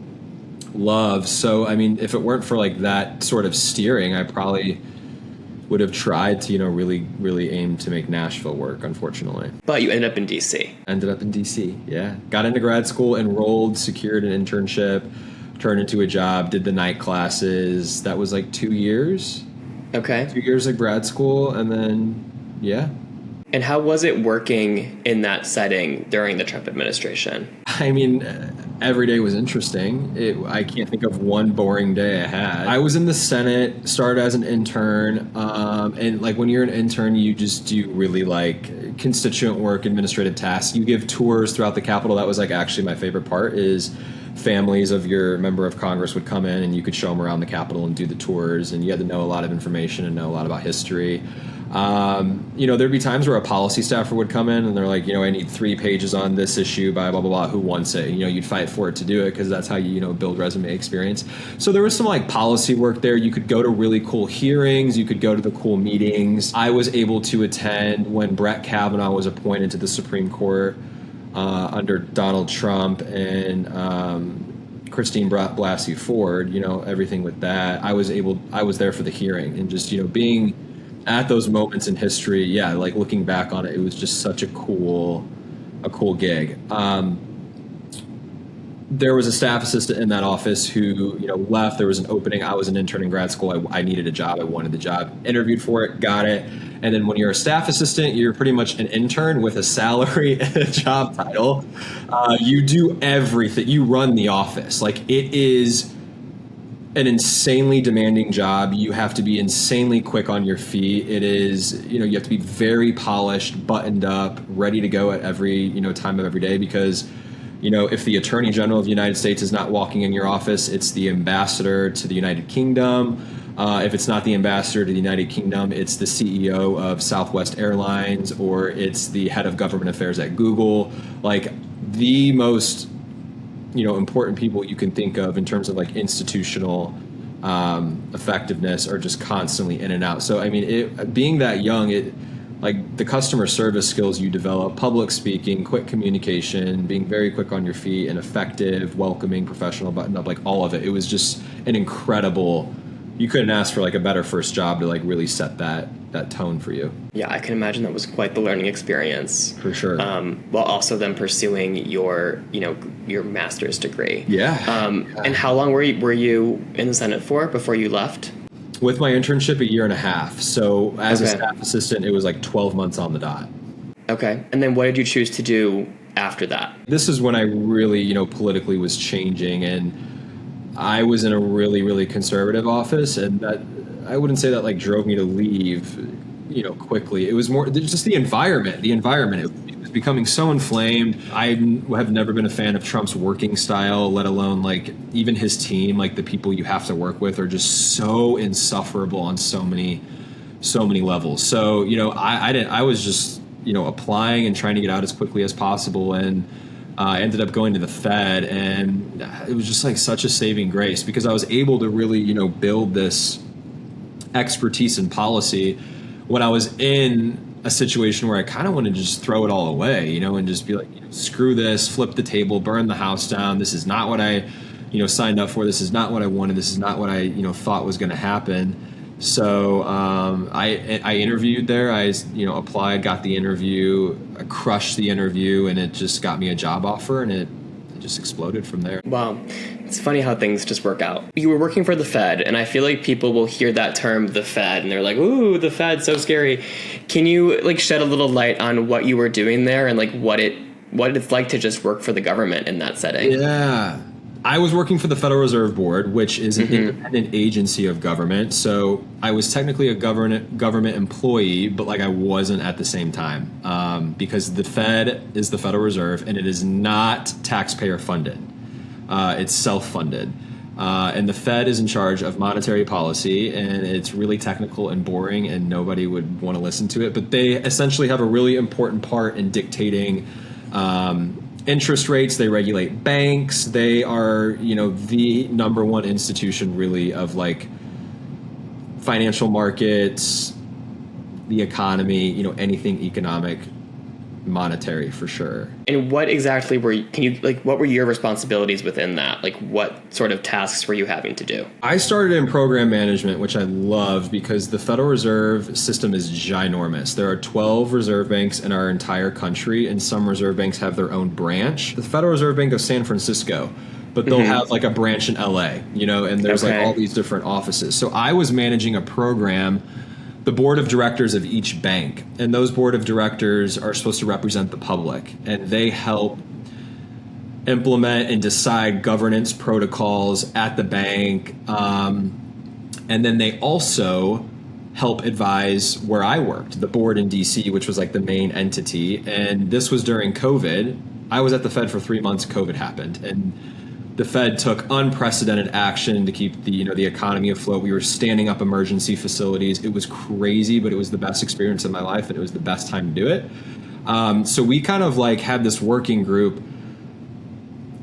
love. So, I mean, if it weren't for like that sort of steering, I probably would have tried to, really, really aim to make Nashville work, unfortunately. But you ended up in DC. Yeah. Got into grad school, enrolled, secured an internship, turned into a job, did the night classes. That was like 2 years. Okay. 2 years of grad school, and then, yeah. And how was it working in that setting during the Trump administration? I mean, every day was interesting. I can't think of one boring day I had. I was in the Senate, started as an intern, and like when you're an intern, you just do really like constituent work, administrative tasks. You give tours throughout the Capitol. That was like actually my favorite part, is families of your member of Congress would come in and you could show them around the Capitol and do the tours, and you had to know a lot of information and know a lot about history. There'd be times where a policy staffer would come in and they're like, I need 3 pages on this issue by blah, blah, blah. Who wants it? You'd fight for it to do it, because that's how you, build resume experience. So there was some like policy work there. You could go to really cool hearings. You could go to the cool meetings. I was able to attend when Brett Kavanaugh was appointed to the Supreme Court under Donald Trump and Christine Blasey Ford, everything with that. I was there for the hearing, and just, being at those moments in history, like looking back on it, it was just such a cool gig. There was a staff assistant in that office who, left. There was an opening. I was an intern in grad school. I needed a job. I wanted the job. Interviewed for it, got it. And then when you're a staff assistant, you're pretty much an intern with a salary and a job title. You do everything. You run the office. Like, it is an insanely demanding job. You have to be insanely quick on your feet. It is, you have to be very polished, buttoned up, ready to go at every, time of every day, because if the Attorney General of the United States is not walking in your office, it's the ambassador to the United Kingdom. If it's not the ambassador to the United Kingdom, it's the CEO of Southwest Airlines, or it's the head of government affairs at Google. Like, the most, important people you can think of in terms of like institutional effectiveness are just constantly in and out. So, I mean, being that young, like the customer service skills you develop, public speaking, quick communication, being very quick on your feet and effective, welcoming, professional, buttoned up, like all of it. It was just an incredible, you couldn't ask for like a better first job to like really set that tone for you. Yeah, I can imagine that was quite the learning experience. For sure. While also then pursuing your master's degree. Yeah. And how long were you in the Senate for before you left? With my internship, 1.5 years. So as a staff assistant, it was like 12 months on the dot. Okay. And then what did you choose to do after that? This is when I really, politically was changing, and I was in a really, really conservative office, and that I wouldn't say that like drove me to leave, quickly. It was more just the environment. It was becoming so inflamed. I have never been a fan of Trump's working style, let alone like even his team. Like the people you have to work with are just so insufferable on so many levels. So I was just applying and trying to get out as quickly as possible, and I ended up going to the Fed, and it was just like such a saving grace because I was able to really build this expertise in policy when I was in a situation where I kind of wanted to just throw it all away, and just be like, screw this, flip the table, burn the house down. This is not what I, signed up for. This is not what I wanted. This is not what I, thought was going to happen. So I interviewed there. I, applied, got the interview, I crushed the interview, and it just got me a job offer, and it just exploded from there. Wow. It's funny how things just work out. You were working for the Fed, and I feel like people will hear that term, the Fed, and they're like, ooh, the Fed, so scary. Can you like shed a little light on what you were doing there and like what it's like to just work for the government in that setting? Yeah. I was working for the Federal Reserve Board, which is an independent agency of government. So I was technically a government employee, but like I wasn't at the same time because the Fed is the Federal Reserve, and it is not taxpayer funded. It's self-funded. And the Fed is in charge of monetary policy, and it's really technical and boring, and nobody would want to listen to it. But they essentially have a really important part in dictating interest rates. They regulate banks. They are, the number one institution really of like financial markets, the economy, anything economic, monetary for sure. And what exactly what were your responsibilities within that? Like what sort of tasks were you having to do? I started in program management, which I love because the Federal Reserve system is ginormous. There are 12 reserve banks in our entire country, and some reserve banks have their own branch. The Federal Reserve Bank of San Francisco, but they'll have like a branch in LA, and there's like all these different offices. So I was managing a program, the board of directors of each bank, and those board of directors are supposed to represent the public, and they help implement and decide governance protocols at the bank, and then they also help advise where I worked, the board in DC, which was like the main entity. And this was during COVID. I was at the Fed for 3 months. COVID happened, and the Fed took unprecedented action to keep the economy afloat. We were standing up emergency facilities. It was crazy, but it was the best experience of my life, and it was the best time to do it. So we kind of like had this working group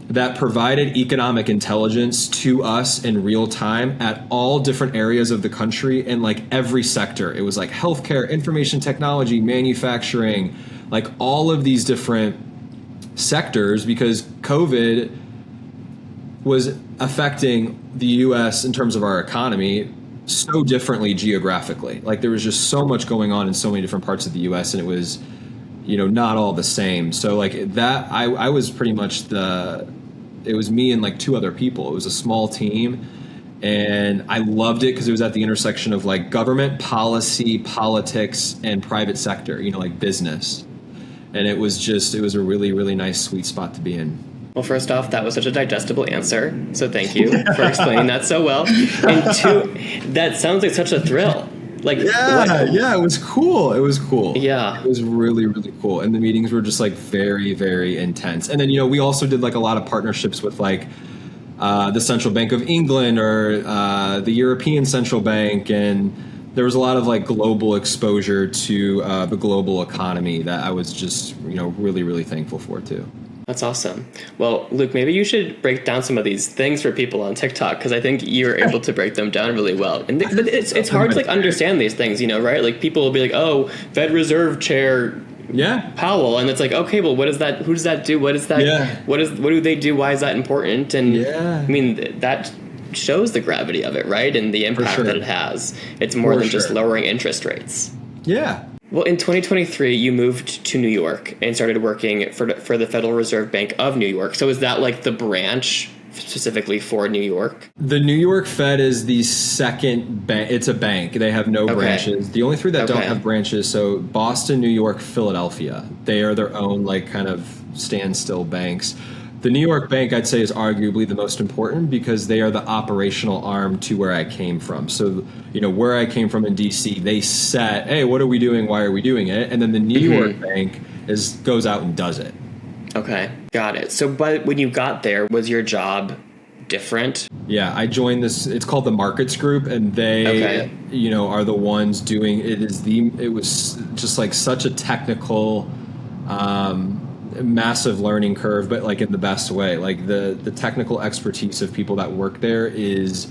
that provided economic intelligence to us in real time at all different areas of the country and like every sector. It was like healthcare, information technology, manufacturing, like all of these different sectors, because COVID was affecting the U.S. in terms of our economy so differently geographically. Like there was just so much going on in so many different parts of the U.S. and it was, not all the same. So like that, I was pretty much it was me and like 2 other people. It was a small team, and I loved it because it was at the intersection of like government policy, politics, and private sector, like business. And it was a really, really nice sweet spot to be in. Well, first off, that was such a digestible answer, so thank you for explaining that so well. And 2, that sounds like such a thrill. Like it was cool. Yeah. It was really, really cool. And the meetings were just like very, very intense. And then, we also did like a lot of partnerships with like the Central Bank of England or the European Central Bank, and there was a lot of like global exposure to the global economy that I was just, really, really thankful for too. That's awesome. Well, Luke, maybe you should break down some of these things for people on TikTok, because I think you're able to break them down really well. And but it's hard to like understand these things, you know, right? Like people will be like, "Oh, Fed Reserve Chair Powell," and it's like, okay, well, what is that? Who does that do? What is that? What do they do? Why is that important? And I mean, that shows the gravity of it, right? And the impact that it has. It's more than just lowering interest rates. Yeah. Well, in 2023, you moved to New York and started working for the Federal Reserve Bank of New York. So is that like the branch specifically for New York? The New York Fed is the second bank. It's a bank. They have no branches. The only three that don't have branches, so Boston, New York, Philadelphia, they are their own like kind of standstill banks. The New York Bank, I'd say, is arguably the most important because they are the operational arm to where I came from. So, you know, where I came from in DC, they set, hey, what are we doing? Why are we doing it? And then the New York Bank goes out and does it. Okay, got it. So but when you got there, was your job different? Yeah, I joined this, it's called the Markets Group, and they, you know, are the ones doing, it was just like such a technical, massive learning curve, but like in the best way. Like the technical expertise of people that work there is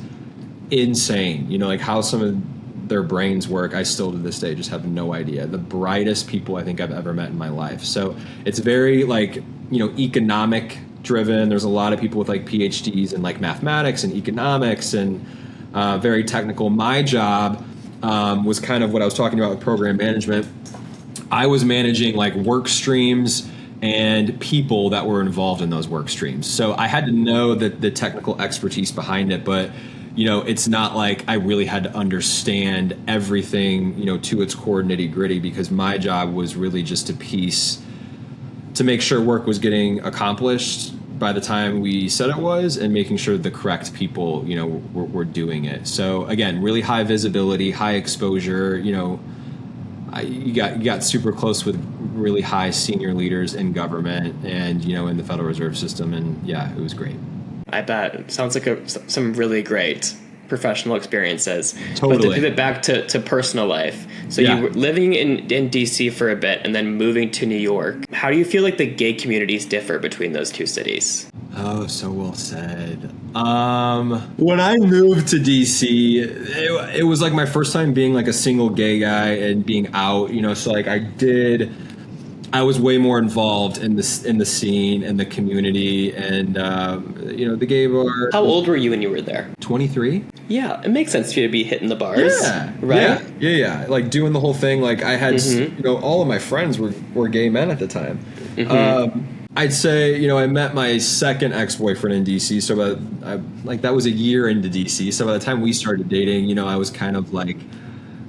insane. You know, like how some of their brains work, I still to this day just have no idea. The brightest people I think I've ever met in my life. So it's very like, you know, economic driven. There's a lot of people with like PhDs in like mathematics and economics and very technical. My job was kind of what I was talking about with program management. I was managing like work streams and people that were involved in those work streams. So I had to know that the technical expertise behind it, but you know, it's not like I really had to understand everything, you know, to its core nitty gritty, because my job was really just to make sure work was getting accomplished by the time we said it was, and making sure the correct people, you know, were doing it. So again, really high visibility, high exposure, you know, you got super close with really high senior leaders in government and, you know, in the Federal Reserve System. And yeah, it was great. I bet. It sounds like some really great professional experiences. Totally. But to pivot back to personal life. So you were living in DC for a bit and then moving to New York. How do you feel like the gay communities differ between those two cities? Oh, so well said. When I moved to DC, it was like my first time being like a single gay guy and being out, you know, so like I was way more involved in the scene and the community and, you know, the gay bar. How old were you when you were there? 23. Yeah, it makes sense for you to be hitting the bars. Yeah, right? Yeah. Like doing the whole thing. Like I had, you know, all of my friends were gay men at the time. I'd say, you know, I met my second ex-boyfriend in DC. So that was a year into DC. So by the time we started dating, you know, I was kind of like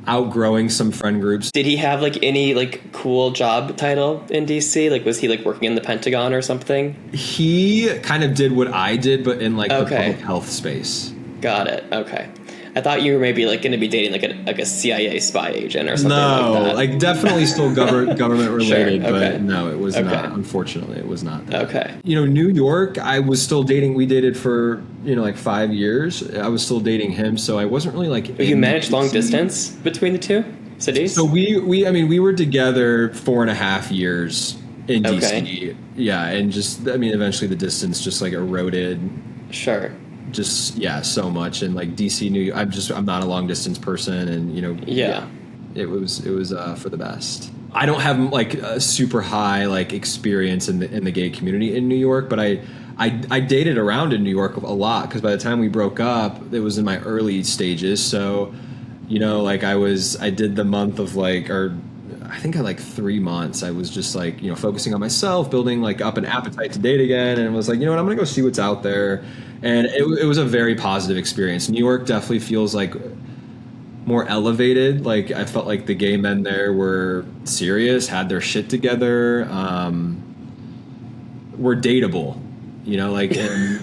outgrowing some friend groups. Did he have like any like cool job title in DC? Like was he like working in the Pentagon or something? He kind of did what I did, but in like the public health space. Got it. Okay. I thought you were maybe like going to be dating like a CIA spy agent or something like that. Like definitely still government related, Sure, okay. But no, it was not. Unfortunately, it was not that. Okay. You know, New York, I was still dating. We dated for, you know, like 5 years. I was still dating him, so I wasn't really like. You managed long distance between the two cities? So we were together 4.5 years in DC. Okay. Yeah, and just eventually the distance just like eroded. Sure. Just so much. And like DC, New York, I'm not a long distance person, and you know, it was for the best. I don't have like a super high like experience in the gay community in New York, but I dated around in New York a lot, because by the time we broke up, it was in my early stages. So, you know, like I did the month of like, or I think I like 3 months, I was just like, you know, focusing on myself, building like up an appetite to date again, and was like, you know what, I'm gonna go see what's out there. And it was a very positive experience. New York definitely feels like more elevated. Like I felt like the gay men there were serious, had their shit together, were dateable, you know, like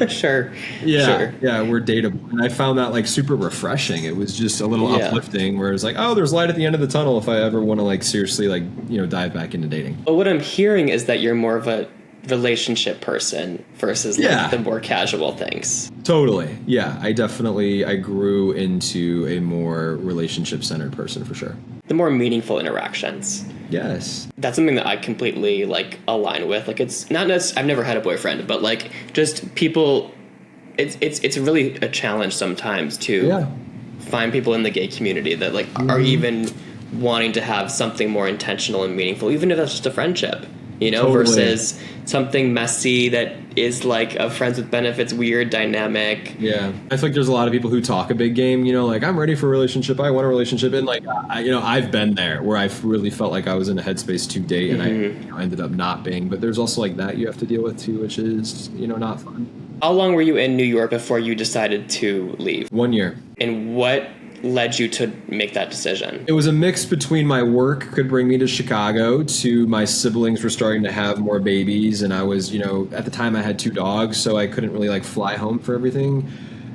Sure. Yeah, we're dateable. And I found that like super refreshing. It was just a little uplifting, where it's like, oh, there's light at the end of the tunnel if I ever want to like seriously like, you know, dive back into dating. But what I'm hearing is that you're more of a relationship person versus like the more casual things. Totally. Yeah, I grew into a more relationship centered person for sure. The more meaningful interactions. Yes. That's something that I completely like align with. Like, it's not I've never had a boyfriend, but like just people, it's really a challenge sometimes to find people in the gay community that like are even wanting to have something more intentional and meaningful, even if that's just a friendship, you know, versus something messy that is like a friends with benefits weird dynamic. Yeah, I feel like there's a lot of people who talk a big game, you know, like I'm ready for a relationship, I want a relationship, and like I've been there where I've really felt like I was in a headspace to date, and I ended up not being. But there's also like that you have to deal with too, which is not fun. How long were you in New York before you decided to leave? 1 year. And what led you to make that decision? It was a mix between my work could bring me to Chicago, to my siblings were starting to have more babies, and I was, at the time I had 2 dogs, so I couldn't really like fly home for everything,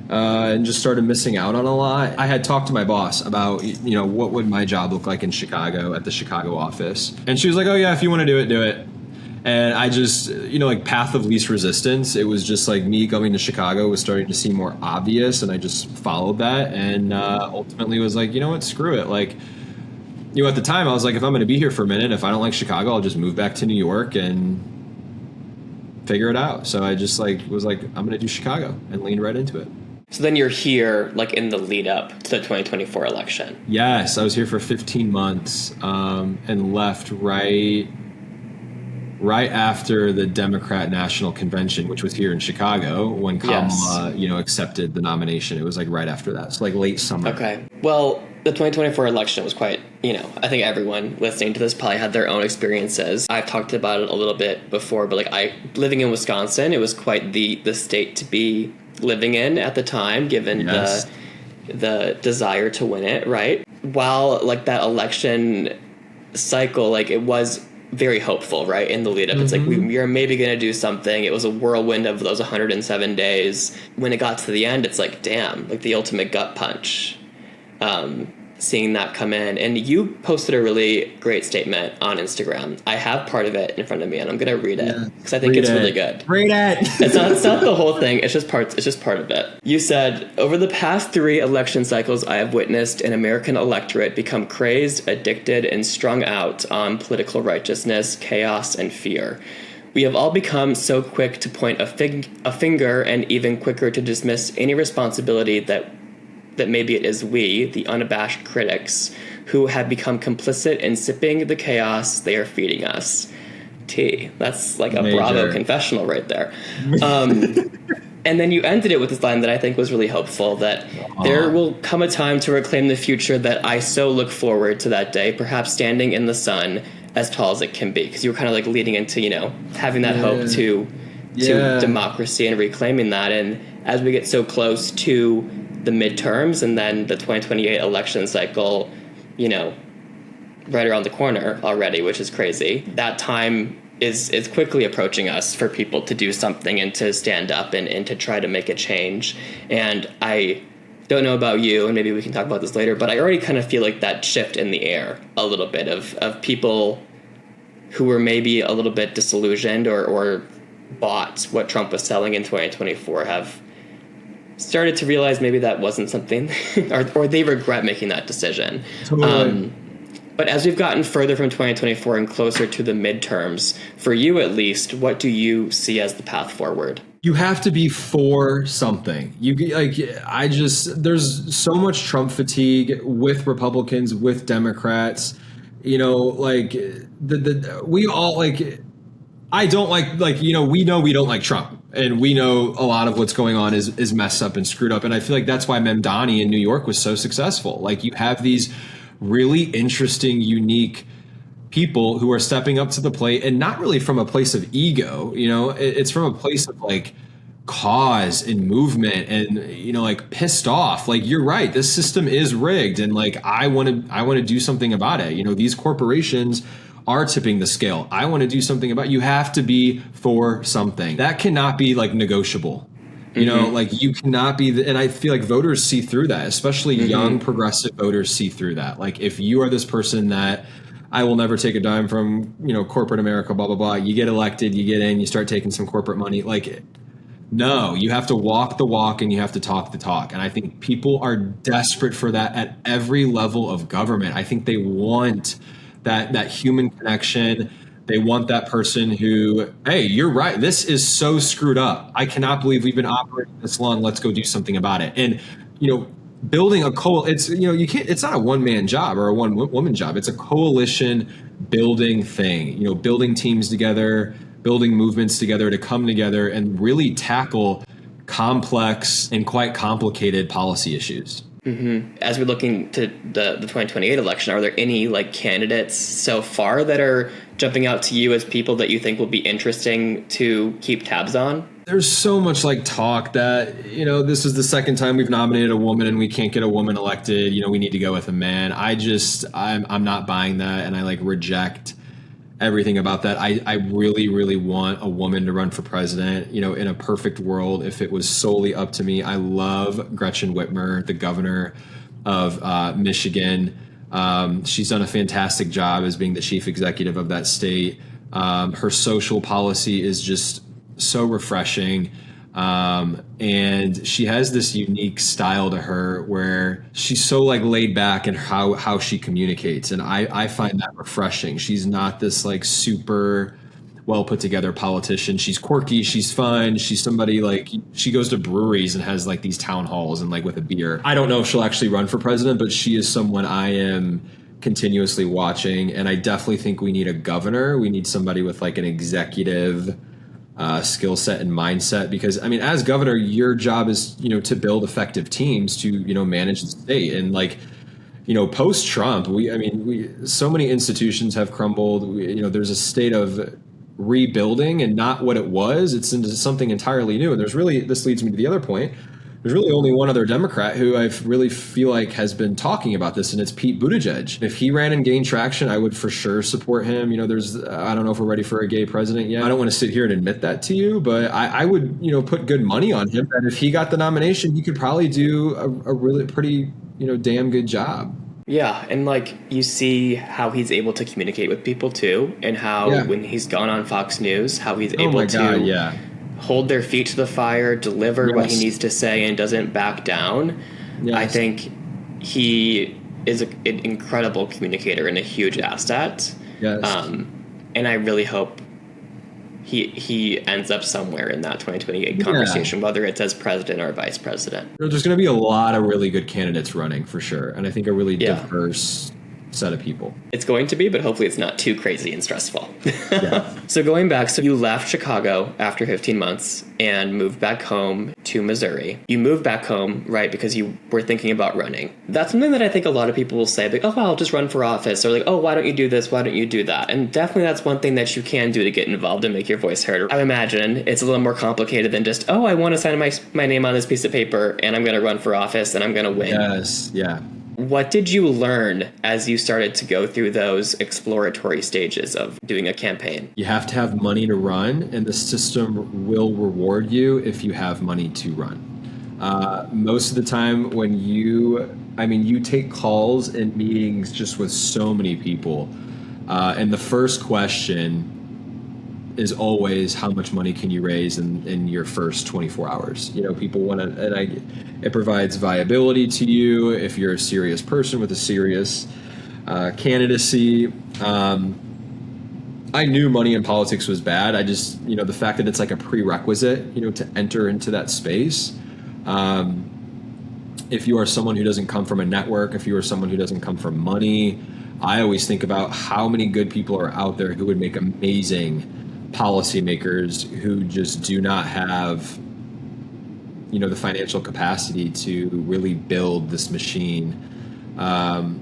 and just started missing out on a lot. I had talked to my boss about, what would my job look like in Chicago at the Chicago office, and she was like, oh yeah, if you want to do it, do it. And I just, like path of least resistance. It was just like me going to Chicago was starting to seem more obvious, and I just followed that, and ultimately was like, you know what, screw it. Like, at the time I was like, if I'm going to be here for a minute, if I don't like Chicago, I'll just move back to New York and figure it out. So I just was like, I'm going to do Chicago, and leaned right into it. So then you're here like in the lead up to the 2024 election. Yes, I was here for 15 months and left right after the Democrat National Convention, which was here in Chicago, when Kamala, accepted the nomination. It was like right after that. So like late summer. Okay. Well, the 2024 election was quite, I think everyone listening to this probably had their own experiences. I've talked about it a little bit before, but like living in Wisconsin, it was quite the state to be living in at the time, given the desire to win it, right? While like that election cycle, like it was very hopeful, right? In the lead up, it's like we are maybe going to do something. It was a whirlwind of those 107 days. When it got to the end, it's like, damn, like the ultimate gut punch. Seeing that come in, and you posted a really great statement on Instagram. I have part of it in front of me, and I'm going to read it because I think it's really good. Read it. It's not the whole thing. It's just part of it. You said, over the past 3 election cycles, I have witnessed an American electorate become crazed, addicted, and strung out on political righteousness, chaos, and fear. We have all become so quick to point a finger, and even quicker to dismiss any responsibility that maybe it is we, the unabashed critics, who have become complicit in sipping the chaos they are feeding us. That's like a Bravo confessional right there. And then you ended it with this line that I think was really hopeful, that there will come a time to reclaim the future that I so look forward to that day, perhaps standing in the sun as tall as it can be. Because you were kind of like leading into, having that hope to democracy and reclaiming that. And as we get so close to the midterms and then the 2028 election cycle, right around the corner already, which is crazy. That time is quickly approaching us for people to do something and to stand up and to try to make a change. And I don't know about you, and maybe we can talk about this later, but I already kind of feel like that shift in the air a little bit of people who were maybe a little bit disillusioned or bought what Trump was selling in 2024 have started to realize maybe that wasn't something, or they regret making that decision. Totally. But as we've gotten further from 2024 and closer to the midterms, for you at least, what do you see as the path forward? You have to be for something. There's so much Trump fatigue with Republicans, with Democrats. We all I don't we know we don't like Trump. And we know a lot of what's going on is messed up and screwed up. And I feel like that's why Mamdani in New York was so successful. Like, you have these really interesting, unique people who are stepping up to the plate, and not really from a place of ego. It's from a place of like cause and movement and, like pissed off. Like, you're right. This system is rigged. And like, I want to do something about it. These corporations are tipping the scale. I want to do something about it. You have to be for something. That cannot be like negotiable. You cannot be, and I feel like voters see through that, especially young progressive voters see through that. Like, if you are this person that I will never take a dime from, corporate America, blah, blah, blah, you get elected, you get in, you start taking some corporate money. Like, no, you have to walk the walk and you have to talk the talk. And I think people are desperate for that at every level of government. I think they want that human connection. They want that person who, hey, you're right. This is so screwed up. I cannot believe we've been operating this long. Let's go do something about it. And, building a it's, you can't, it's not a one man job or a one woman job. It's a coalition building thing, building teams together, building movements together to come together and really tackle complex and quite complicated policy issues. Mm-hmm. As we're looking to the 2028 election, are there any candidates so far that are jumping out to you as people that you think will be interesting to keep tabs on? There's so much talk that, this is the second time we've nominated a woman and we can't get a woman elected. We need to go with a man. I'm not buying that. And I reject everything about that. I really, really want a woman to run for president. In a perfect world, if it was solely up to me, I love Gretchen Whitmer, the governor of Michigan. She's done a fantastic job as being the chief executive of that state. Her social policy is just so refreshing. And she has this unique style to her where she's so laid back in how she communicates. And I find that refreshing. She's not this super well put together politician. She's quirky. She's fun. She's somebody she goes to breweries and has these town halls and with a beer. I don't know if she'll actually run for president, but she is someone I am continuously watching. And I definitely think we need a governor. We need somebody with an executive skill set and mindset, because as governor, your job is to build effective teams to manage the state. And post Trump, we so many institutions have crumbled. There's a state of rebuilding and not what it was. It's into something entirely new. And this leads me to the other point. There's really only one other Democrat who I really feel has been talking about this, and it's Pete Buttigieg. If he ran and gained traction, I would for sure support him. I don't know if we're ready for a gay president yet. I don't want to sit here and admit that to you, but I would, put good money on him. And if he got the nomination, he could probably do a really pretty, damn good job. Yeah, and you see how he's able to communicate with people too, and how when he's gone on Fox News, how he's able to hold their feet to the fire, deliver what he needs to say, and doesn't back down. Yes. I think he is an incredible communicator and a huge asset. Yes. And I really hope he ends up somewhere in that 2028 conversation, whether it's as president or vice president. There's going to be a lot of really good candidates running for sure, and I think a really diverse set of people. It's going to be, but hopefully it's not too crazy and stressful. So going back, so you left Chicago after 15 months and moved back home to Missouri. You moved back home, right, because you were thinking about running. That's something that I think a lot of people will say, oh, well, I'll just run for office, or oh, why don't you do this? Why don't you do that? And definitely that's one thing that you can do to get involved and make your voice heard. I imagine it's a little more complicated than just, I want to sign my name on this piece of paper and I'm going to run for office and I'm going to win. Yes, yeah. What did you learn as you started to go through those exploratory stages of doing a campaign? You have to have money to run, and the system will reward you if you have money to run. Most of the time when you take calls and meetings just with so many people, and the first question is always, how much money can you raise in your first 24 hours? People want to, and it provides viability to you if you're a serious person with a serious candidacy. I knew money in politics was bad. I just, the fact that it's a prerequisite, to enter into that space. If you are someone who doesn't come from a network, if you are someone who doesn't come from money, I always think about how many good people are out there who would make amazing policymakers who just do not have, the financial capacity to really build this machine,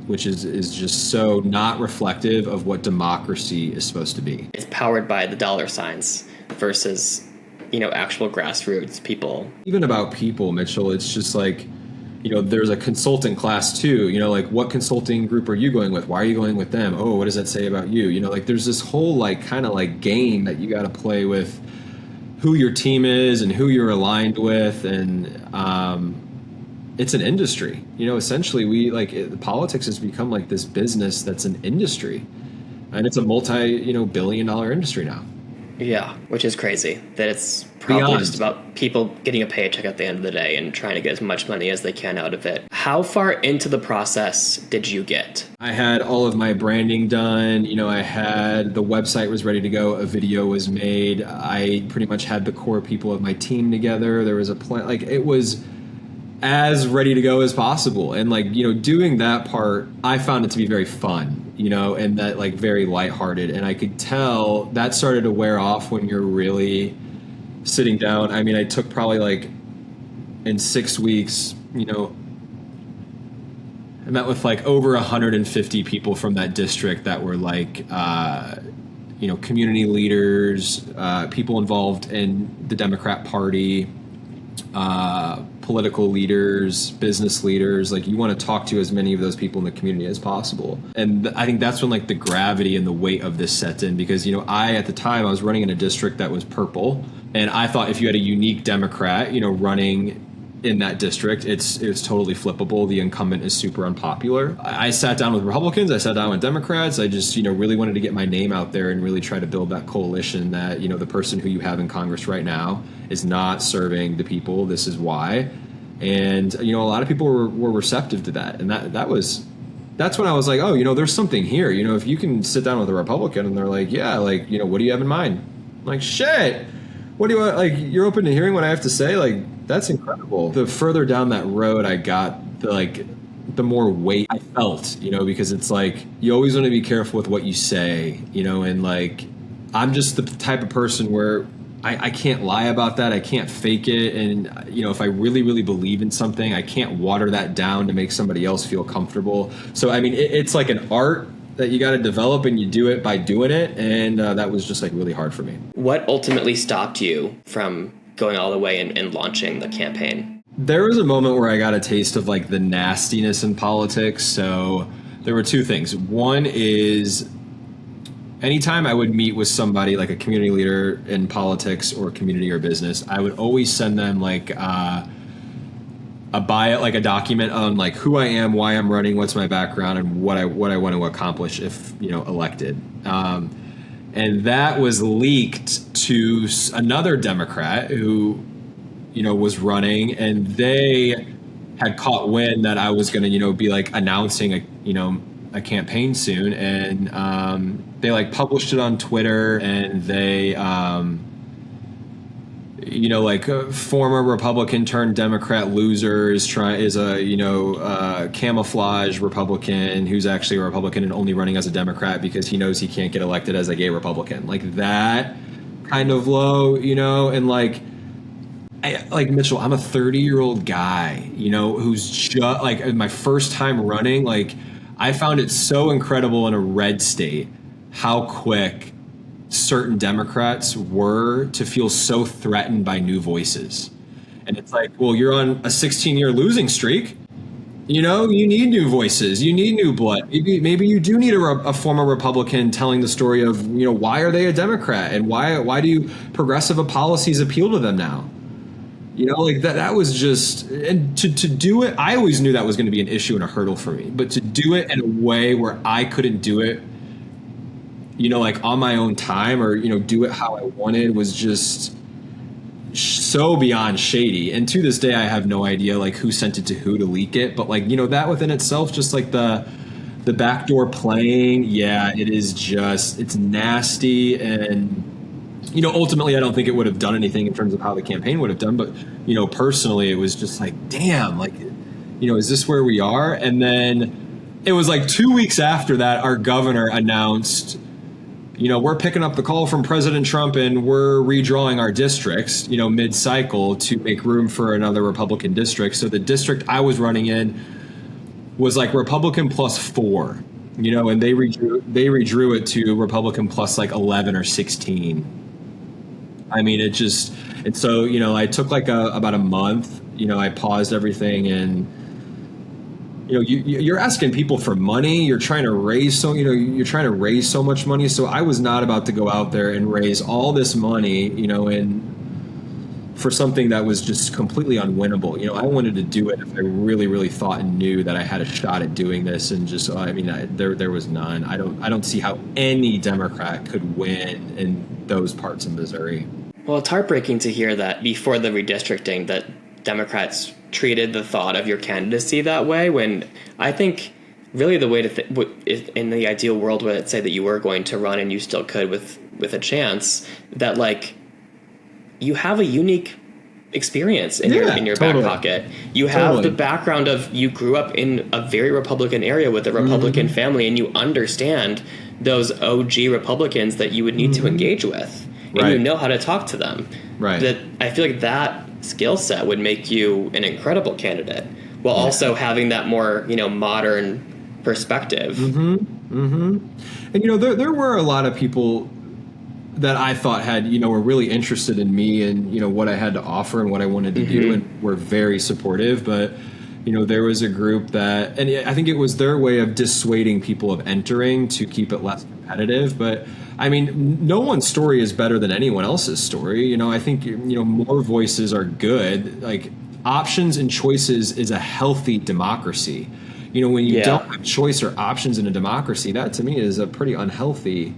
which is just so not reflective of what democracy is supposed to be. It's powered by the dollar signs versus, actual grassroots people. Even about people, Mitchell, it's just there's a consulting class too, what consulting group are you going with? Why are you going with them? Oh, what does that say about you? There's this whole game that you got to play with who your team is and who you're aligned with. And it's an industry, essentially politics has become this business that's an industry, and it's a multi, $1 billion industry now. Yeah, which is crazy that it's probably Beyond. just about people getting a paycheck at the end of the day and trying to get as much money as they can out of it. How far into the process did you get? I had all of my branding done. I had the website was ready to go. A video was made. I pretty much had the core people of my team together. There was a plan. Like, it was as ready to go as possible. And doing that part, I found it to be very fun, and that very lighthearted. And I could tell that started to wear off when you're really sitting down. I mean, I took probably in 6 weeks, I met with over 150 people from that district that were community leaders, people involved in the Democrat Party, political leaders, business leaders. You want to talk to as many of those people in the community as possible. And I think that's when the gravity and the weight of this sets in, because at the time I was running in a district that was purple, and I thought if you had a unique Democrat running in that district, it's totally flippable. The incumbent is super unpopular. I sat down with Republicans, I sat down with Democrats. I just really wanted to get my name out there and really try to build that coalition that the person who you have in Congress right now is not serving the people. This is why. And a lot of people were receptive to that, and that's when I was like, oh, there's something here. If you can sit down with a Republican and they're like, yeah, what do you have in mind? I'm like, shit, what do you want? You're open to hearing what I have to say? That's incredible. The further down that road I got, the more weight I felt, because it's you always want to be careful with what you say, and I'm just the type of person where I can't lie about that. I can't fake it. And, if I really, really believe in something, I can't water that down to make somebody else feel comfortable. So, I mean, it's like an art that you got to develop, and you do it by doing it. And that was just really hard for me. What ultimately stopped you from going all the way and launching the campaign? There was a moment where I got a taste of the nastiness in politics. So there were two things. One is anytime I would meet with somebody like a community leader in politics or community or business, I would always send them a bio, a document on who I am, why I'm running, what's my background, and what I want to accomplish if elected. And that was leaked to another Democrat who, was running, and they had caught wind that I was going to, be announcing a campaign soon. And they published it on Twitter, and they, former Republican turned Democrat loser is a camouflage Republican who's actually a Republican and only running as a Democrat because he knows he can't get elected as a gay Republican. That kind of low, and Mitchell, I'm a 30-year-old guy, who's just my first time running. I found it so incredible in a red state how quick certain Democrats were to feel so threatened by new voices. And it's well, you're on a 16-year losing streak. You need new voices. You need new blood. Maybe you do need a former Republican telling the story of, why are they a Democrat, and why do progressive policies appeal to them now? That was just, and to do it, I always knew that was going to be an issue and a hurdle for me, but to do it in a way where I couldn't do it, on my own time, or, do it how I wanted, was just so beyond shady. And to this day, I have no idea who sent it to who to leak it. But that within itself, just the backdoor playing. Yeah, it is just, it's nasty. And, ultimately, I don't think it would have done anything in terms of how the campaign would have done. But, personally, it was just damn, is this where we are? And then it was 2 weeks after that, our governor announced, we're picking up the call from President Trump and we're redrawing our districts, mid-cycle to make room for another Republican district. So the district I was running in was Republican plus 4, and they redrew it to Republican plus 11 or 16. I mean, and so, I took about a month, I paused everything, and you're asking people for money. You're trying to raise so much money. So I was not about to go out there and raise all this money, and for something that was just completely unwinnable. I wanted to do it if I really, really thought and knew that I had a shot at doing this, and just, there was none. I don't see how any Democrat could win in those parts of Missouri. Well, it's heartbreaking to hear that before the redistricting that Democrats treated the thought of your candidacy that way, when I think really the way to in the ideal world, let's say that you were going to run and you still could with a chance, that like you have a unique experience in your back pocket. You have the background of, you grew up in a very Republican area with a Republican family, and you understand those OG Republicans that you would need to engage with, and you know how to talk to them. Right. That I feel like that skill set would make you an incredible candidate, while also having that more, modern perspective. And there were a lot of people that I thought had, were really interested in me and, what I had to offer and what I wanted to do, and were very supportive. But, there was a group that, and I think it was their way of dissuading people of entering to keep it less competitive. But I mean, no one's story is better than anyone else's story. I think, more voices are good. Like, options and choices is a healthy democracy. When you don't have choice or options in a democracy, that to me is a pretty unhealthy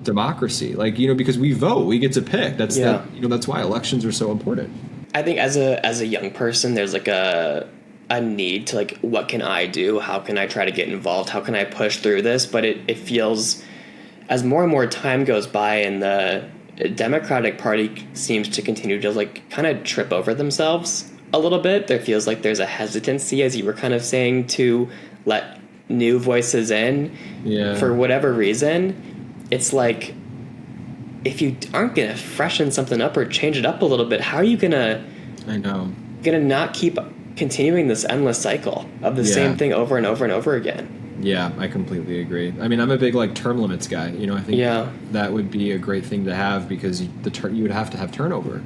democracy. Like, because we vote, we get to pick. That's that's why elections are so important. I think as a young person, there's like a need to, like, what can I do? How can I try to get involved? How can I push through this? But it feels, as more and more time goes by and the Democratic Party seems to continue to, like, kind of trip over themselves a little bit, there feels like there's a hesitancy, as you were kind of saying, to let new voices in for whatever reason. It's like, if you aren't going to freshen something up or change it up a little bit, how are you going to not keep continuing this endless cycle of the same thing over and over and over again? Yeah, I completely agree. I mean, I'm a big, like, term limits guy. I think that would be a great thing to have, because you would have to have turnover.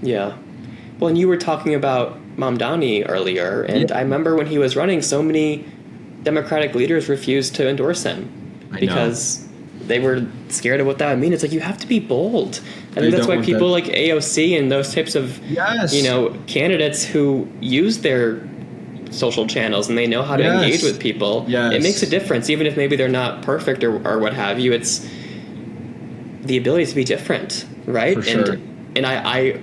Yeah. Well, and you were talking about Mamdani earlier, and I remember when he was running, so many Democratic leaders refused to endorse him because they were scared of what that would mean. It's like, you have to be bold. I think that's why people like AOC and those types of, candidates who use their social channels and they know how to engage with people. It makes a difference, even if maybe they're not perfect or what have you. It's the ability to be different, right? For sure. And I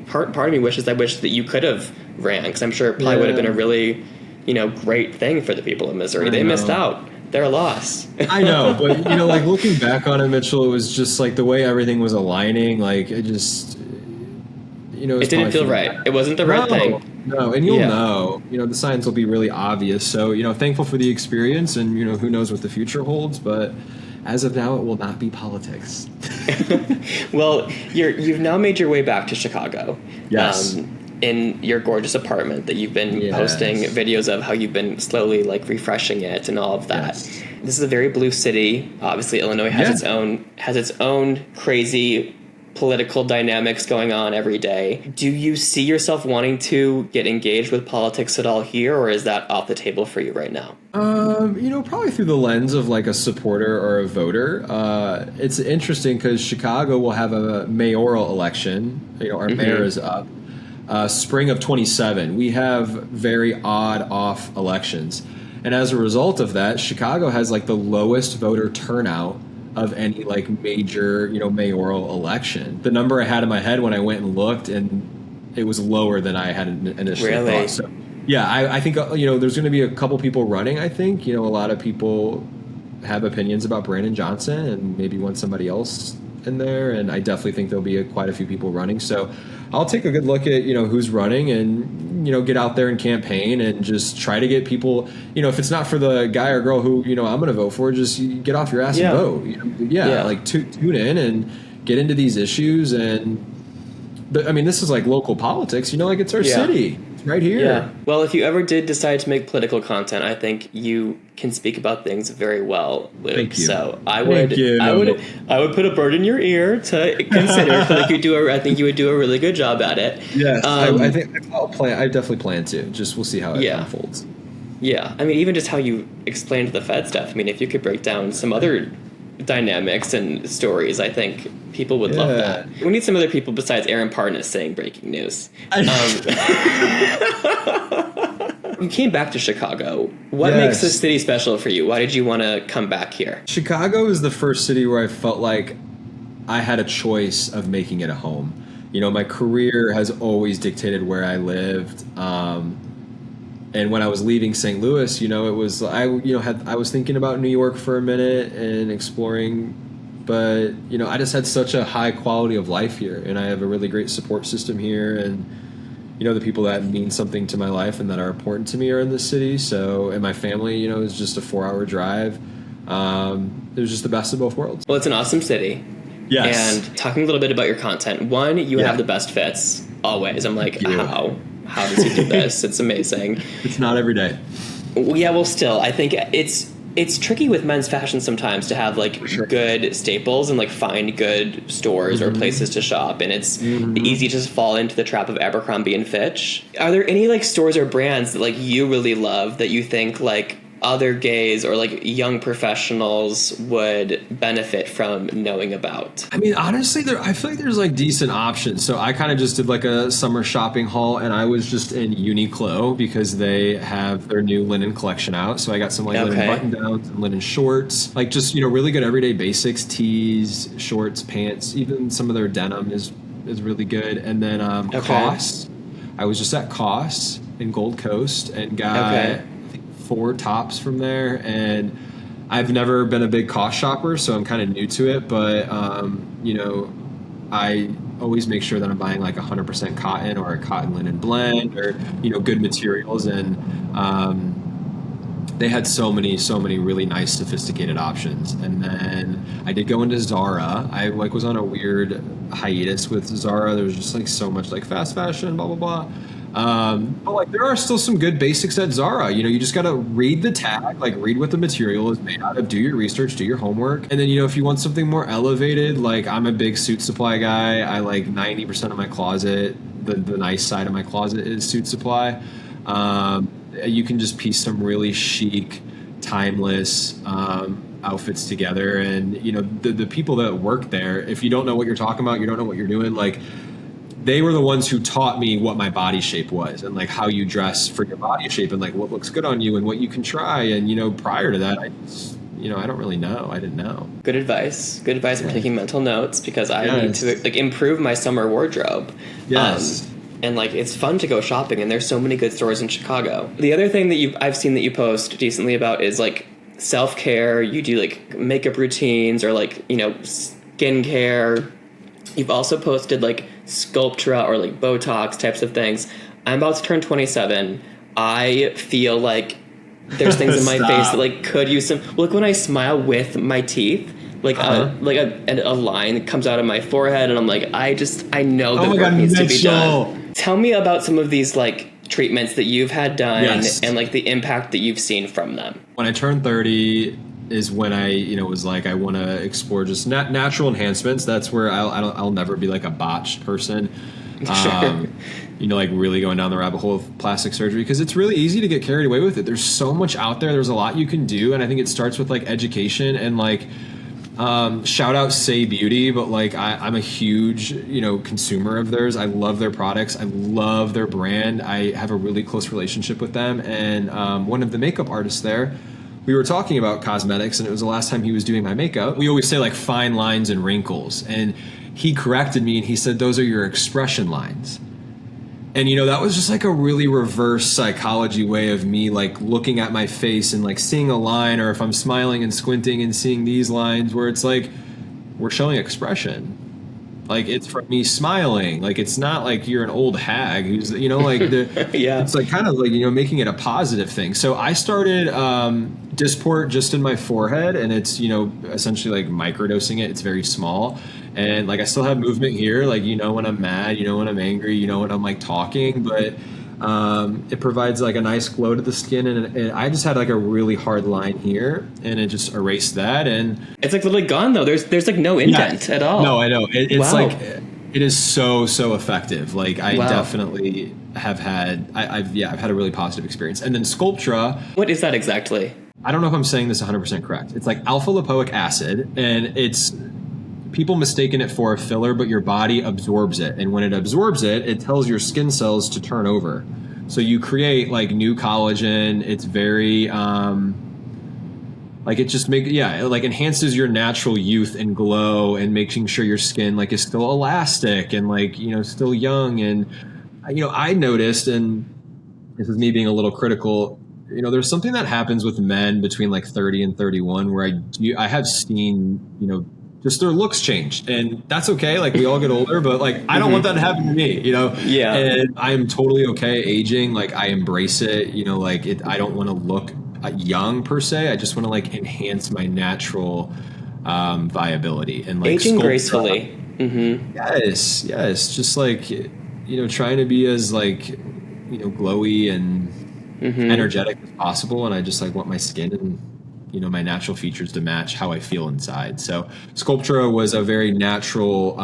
part of me wishes that you could have ran, because I'm sure it probably would have been a really, great thing for the people of Missouri. They missed out. They're a loss. I know, but like, looking back on it, Mitchell, it was just like the way everything was aligning. Like, it just, it didn't feel right. It wasn't the right thing. No, and you'll know. The signs will be really obvious. So, thankful for the experience, and who knows what the future holds. But as of now, it will not be politics. Well, you've now made your way back to Chicago. Yes. In your gorgeous apartment that you've been posting videos of, how you've been slowly, like, refreshing it and all of that. Yes. This is a very blue city. Obviously, Illinois has its own crazy political dynamics going on every day. Do you see yourself wanting to get engaged with politics at all here, or is that off the table for you right now? Probably through the lens of, like, a supporter or a voter. It's interesting because Chicago will have a mayoral election. Our mayor is up. Spring of 27. We have very odd off elections. And as a result of that, Chicago has, like, the lowest voter turnout of any, like, major, mayoral election. The number I had in my head when I went and looked, and it was lower than I had initially thought. So, I think, there's going to be a couple people running, I think. A lot of people have opinions about Brandon Johnson and maybe want somebody else in there, and I definitely think there'll be quite a few people running. So I'll take a good look at, who's running, and, get out there and campaign and just try to get people, if it's not for the guy or girl who, I'm going to vote for, just get off your ass and vote. Like, tune in and get into these issues. But I mean, this is like local politics, like, it's our city. It's right here. Yeah. Well, if you ever did decide to make political content, I think you can speak about things very well, Luke. Thank you. So I would put a bird in your ear to consider. I think you would do a really good job at it. Yes. I think I definitely plan to. Just we'll see how it unfolds. Yeah. I mean, even just how you explained the Fed stuff. I mean, if you could break down some other dynamics and stories. I think people would love that. We need some other people besides Aaron Parnas saying breaking news. You came back to Chicago. What makes this city special for you? Why did you want to come back here? Chicago is the first city where I felt like I had a choice of making it a home. You know, my career has always dictated where I lived. And when I was leaving St. Louis, you know, it was I was thinking about New York for a minute and exploring, but you know, I just had such a high quality of life here, and I have a really great support system here, and you know, the people that mean something to my life and that are important to me are in this city. So, and my family, you know, is just a 4-hour drive. It was just the best of both worlds. Well, it's an awesome city. Yes. And talking a little bit about your content, one, you have the best fits always. I'm like, how does he do this? It's amazing. It's not every day. Yeah, well, still, I think it's tricky with men's fashion sometimes to have like good staples and like find good stores or places to shop, and it's easy to just fall into the trap of Abercrombie and Fitch. Are there any like stores or brands that like you really love that you think like other gays or like young professionals would benefit from knowing about? I mean, honestly, I feel like there's like decent options. So I kind of just did like a summer shopping haul, and I was just in Uniqlo because they have their new linen collection out. So I got some like linen button downs and linen shorts, like just, you know, really good everyday basics, tees, shorts, pants, even some of their denim is really good. And then Cost, I was just at Cost in Gold Coast and got 4 tops from there, and I've never been a big Cost shopper, so I'm kind of new to it, but you know, I always make sure that I'm buying like 100% cotton or a cotton linen blend, or you know, good materials, and they had so many really nice sophisticated options. And then I did go into Zara. I like was on a weird hiatus with Zara. There was just like so much like fast fashion, blah blah blah. But like there are still some good basics at Zara. You know, you just got to read the tag, like read what the material is made out of, do your research, do your homework. And then, you know, if you want something more elevated, like I'm a big Suit Supply guy. I like 90% of my closet, the nice side of my closet is Suit Supply. You can just piece some really chic, timeless, outfits together. And, you know, the people that work there, if you don't know what you're talking about, you don't know what you're doing, like, they were the ones who taught me what my body shape was and like how you dress for your body shape and like what looks good on you and what you can try. And, you know, prior to that, I don't really know. I didn't know. Good advice. I'm taking mental notes because I need to like improve my summer wardrobe. Yes. And like, it's fun to go shopping, and there's so many good stores in Chicago. The other thing that I've seen that you post decently about is like self-care. You do like makeup routines or like, you know, skincare. You've also posted like Sculptura or like Botox types of things. I'm about to turn 27. I feel like there's things in my face that like could use some. Look, when I smile with my teeth, like a line comes out of my forehead, and I'm like, I know that work needs to be done. Tell me about some of these like treatments that you've had done and like the impact that you've seen from them. When I turned 30 is when I, you know, was like, I want to explore just natural enhancements. That's where I'll never be like a botched person. You know, like really going down the rabbit hole of plastic surgery, because it's really easy to get carried away with it. There's so much out there. There's a lot you can do. And I think it starts with like education and like, shout out Say Beauty, but like I'm a huge, you know, consumer of theirs. I love their products. I love their brand. I have a really close relationship with them. And one of the makeup artists there, we were talking about cosmetics, and it was the last time he was doing my makeup. We always say like fine lines and wrinkles, and he corrected me and he said, those are your expression lines. And, you know, that was just like a really reverse psychology way of me like looking at my face and like seeing a line, or if I'm smiling and squinting and seeing these lines where it's like, we're showing expression. Like, it's from me smiling. Like, it's not like you're an old hag who's, you know, like, it's like kind of like, you know, making it a positive thing. So I started Dysport just in my forehead, and it's, you know, essentially like microdosing it. It's very small. And like, I still have movement here. Like, you know, when I'm mad, you know, when I'm angry, you know, when I'm like talking, but it provides like a nice glow to the skin. And I just had like a really hard line here, and it just erased that. And it's like literally gone though. There's like no indent at all. No, I know. It's like, it is so effective. Like I definitely have had, I've had a really positive experience. And then Sculptura. What is that exactly? I don't know if I'm saying this 100% correct. It's like alpha lipoic acid, and it's people mistaken it for a filler, but your body absorbs it. And when it absorbs it, it tells your skin cells to turn over. So you create like new collagen. It's very, like it just like enhances your natural youth and glow, and making sure your skin like is still elastic and like, still young. And, I noticed, and this is me being a little critical, there's something that happens with men between like 30 and 31 where I have seen, just their looks change, and that's okay. Like we all get older, but like I don't want that to happen to me, Yeah. And I'm totally okay aging. Like I embrace it, I don't want to look young per se. I just want to like enhance my natural viability and like aging gracefully. Yes. Just like, trying to be as like, glowy and energetic as possible. And I just like want my skin and, my natural features to match how I feel inside. So Sculptra was a very natural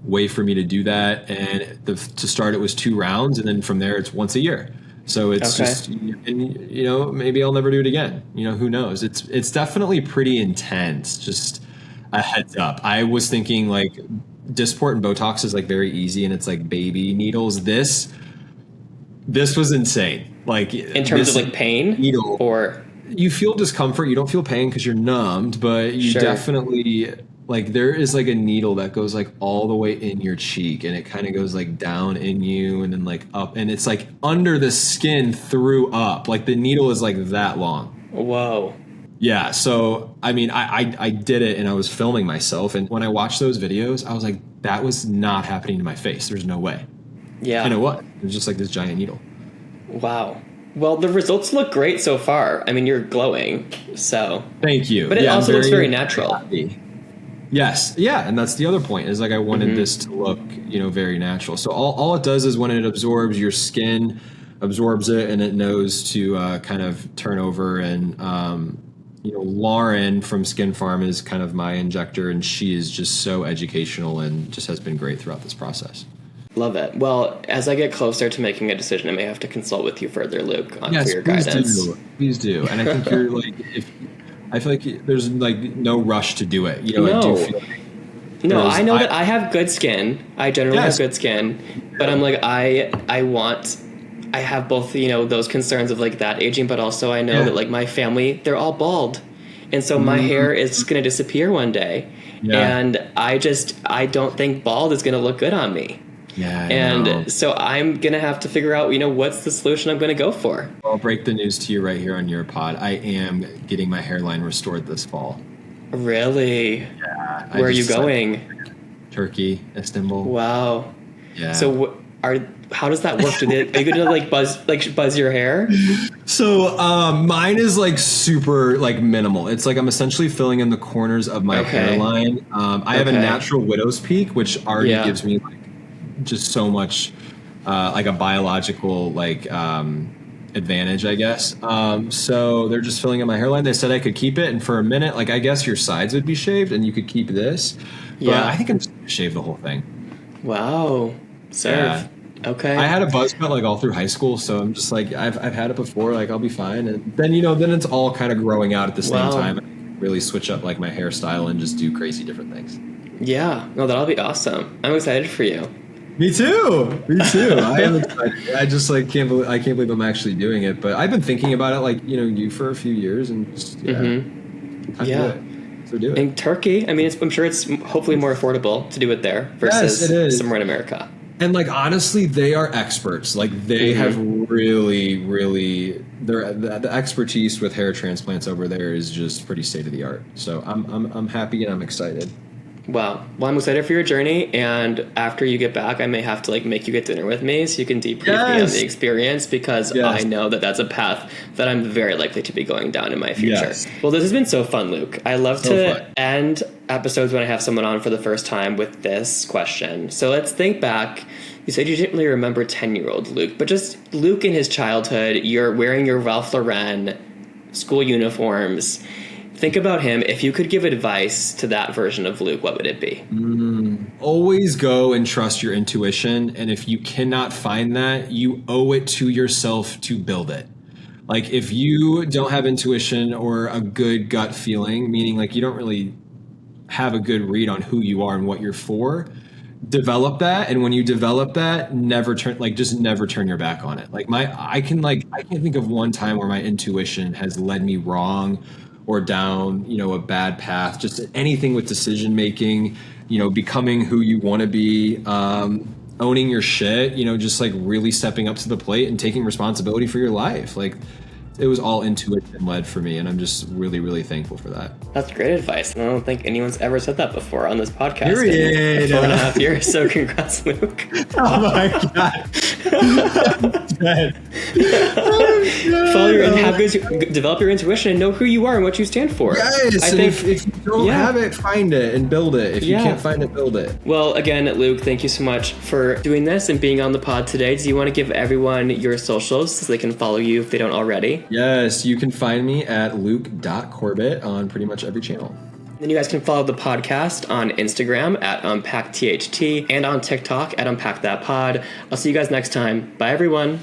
way for me to do that. And to start, it was 2 rounds. And then from there, it's once a year. So it's just, and, maybe I'll never do it again. Who knows? It's definitely pretty intense. Just a heads up. I was thinking like Dysport and Botox is like very easy, and it's like baby needles. This was insane. Like in terms of like pain needle, or you feel discomfort. You don't feel pain because you're numbed, but you definitely like there is like a needle that goes like all the way in your cheek, and it kind of goes like down in you and then like up, and it's like under the skin through up. Like the needle is like that long. Whoa. Yeah. So, I mean, I did it, and I was filming myself. And when I watched those videos, I was like, that was not happening to my face. There's no way. Yeah. And it was. It was just like this giant needle. Wow. Well, the results look great so far. I mean, you're glowing, so. Thank you. But it also looks very natural. Happy. Yes. Yeah. And that's the other point is like I wanted this to look, very natural. So all it does is when it absorbs, your skin absorbs it, and it knows to kind of turn over. And, Lauren from Skin Farm is kind of my injector, and she is just so educational and just has been great throughout this process. Love it. Well, as I get closer to making a decision, I may have to consult with you further, Luke, for your guidance. Please do. And I think you're like, I feel like there's like no rush to do it. No. I do feel like I know that I have good skin. I generally have good skin, but I'm like, I have both, those concerns of like that aging, but also I know that like my family, they're all bald. And so my hair is going to disappear one day. Yeah. And I don't think bald is going to look good on me. Yeah. And so I'm going to have to figure out, what's the solution I'm going to go for. I'll break the news to you right here on your pod. I am getting my hairline restored this fall. Really? Yeah. Where are you going? Turkey, Istanbul. Wow. Yeah. So how does that work? Are you going to like buzz your hair? So mine is like super like minimal. It's like I'm essentially filling in the corners of my hairline. I have a natural widow's peak, which already gives me like just so much like a biological like advantage, I guess. So they're just filling in my hairline. They said I could keep it, and for a minute, like I guess your sides would be shaved and you could keep this. But I think I'm just gonna shave the whole thing. Wow. Serve. Okay. I had a buzz cut like all through high school, so I'm just like I've had it before, like I'll be fine. And then then it's all kind of growing out at the same time. I can really switch up like my hairstyle and just do crazy different things. Yeah. No, that'll be awesome. I'm excited for you. Me too. I am excited. I just like can't believe I'm actually doing it. But I've been thinking about it like you for a few years, and just do it. So do it. In Turkey, I mean, I'm sure it's hopefully more affordable to do it there versus somewhere in America. And like honestly, they are experts. Like they have really, really the expertise with hair transplants over there is just pretty state of the art. So I'm happy and I'm excited. Wow. Well, I'm excited for your journey, and after you get back, I may have to like make you get dinner with me so you can debrief me on the experience, because I know that that's a path that I'm very likely to be going down in my future. Yes. Well, this has been so fun, Luke. I love to end episodes when I have someone on for the first time with this question. So let's think back. You said you didn't really remember 10-year-old Luke, but just Luke in his childhood. You're wearing your Ralph Lauren school uniforms. Think about him. If you could give advice to that version of Luke, what would it be? Always go and trust your intuition. And if you cannot find that, you owe it to yourself to build it. Like if you don't have intuition or a good gut feeling, meaning like you don't really have a good read on who you are and what you're for, develop that. And when you develop that, just never turn your back on it. Like I can't think of one time where my intuition has led me wrong or down, a bad path. Just anything with decision making, becoming who you want to be, owning your shit, just like really stepping up to the plate and taking responsibility for your life. Like it was all intuition led for me, and I'm just really, really thankful for that. That's great advice. And I don't think anyone's ever said that before on this podcast. Period. In 4.5 years. So congrats, Luke. Oh my god. Develop your intuition and know who you are and what you stand for. Yes. I think if you don't have it, find it and build it. If you can't find it, build it. Well, again, Luke, thank you so much for doing this and being on the pod today. Do you want to give everyone your socials so they can follow you if they don't already? Yes, you can find me at luke.corbett on pretty much every channel. Then you guys can follow the podcast on Instagram at UnpackTHT and on TikTok at UnpackThatPod. I'll see you guys next time. Bye, everyone.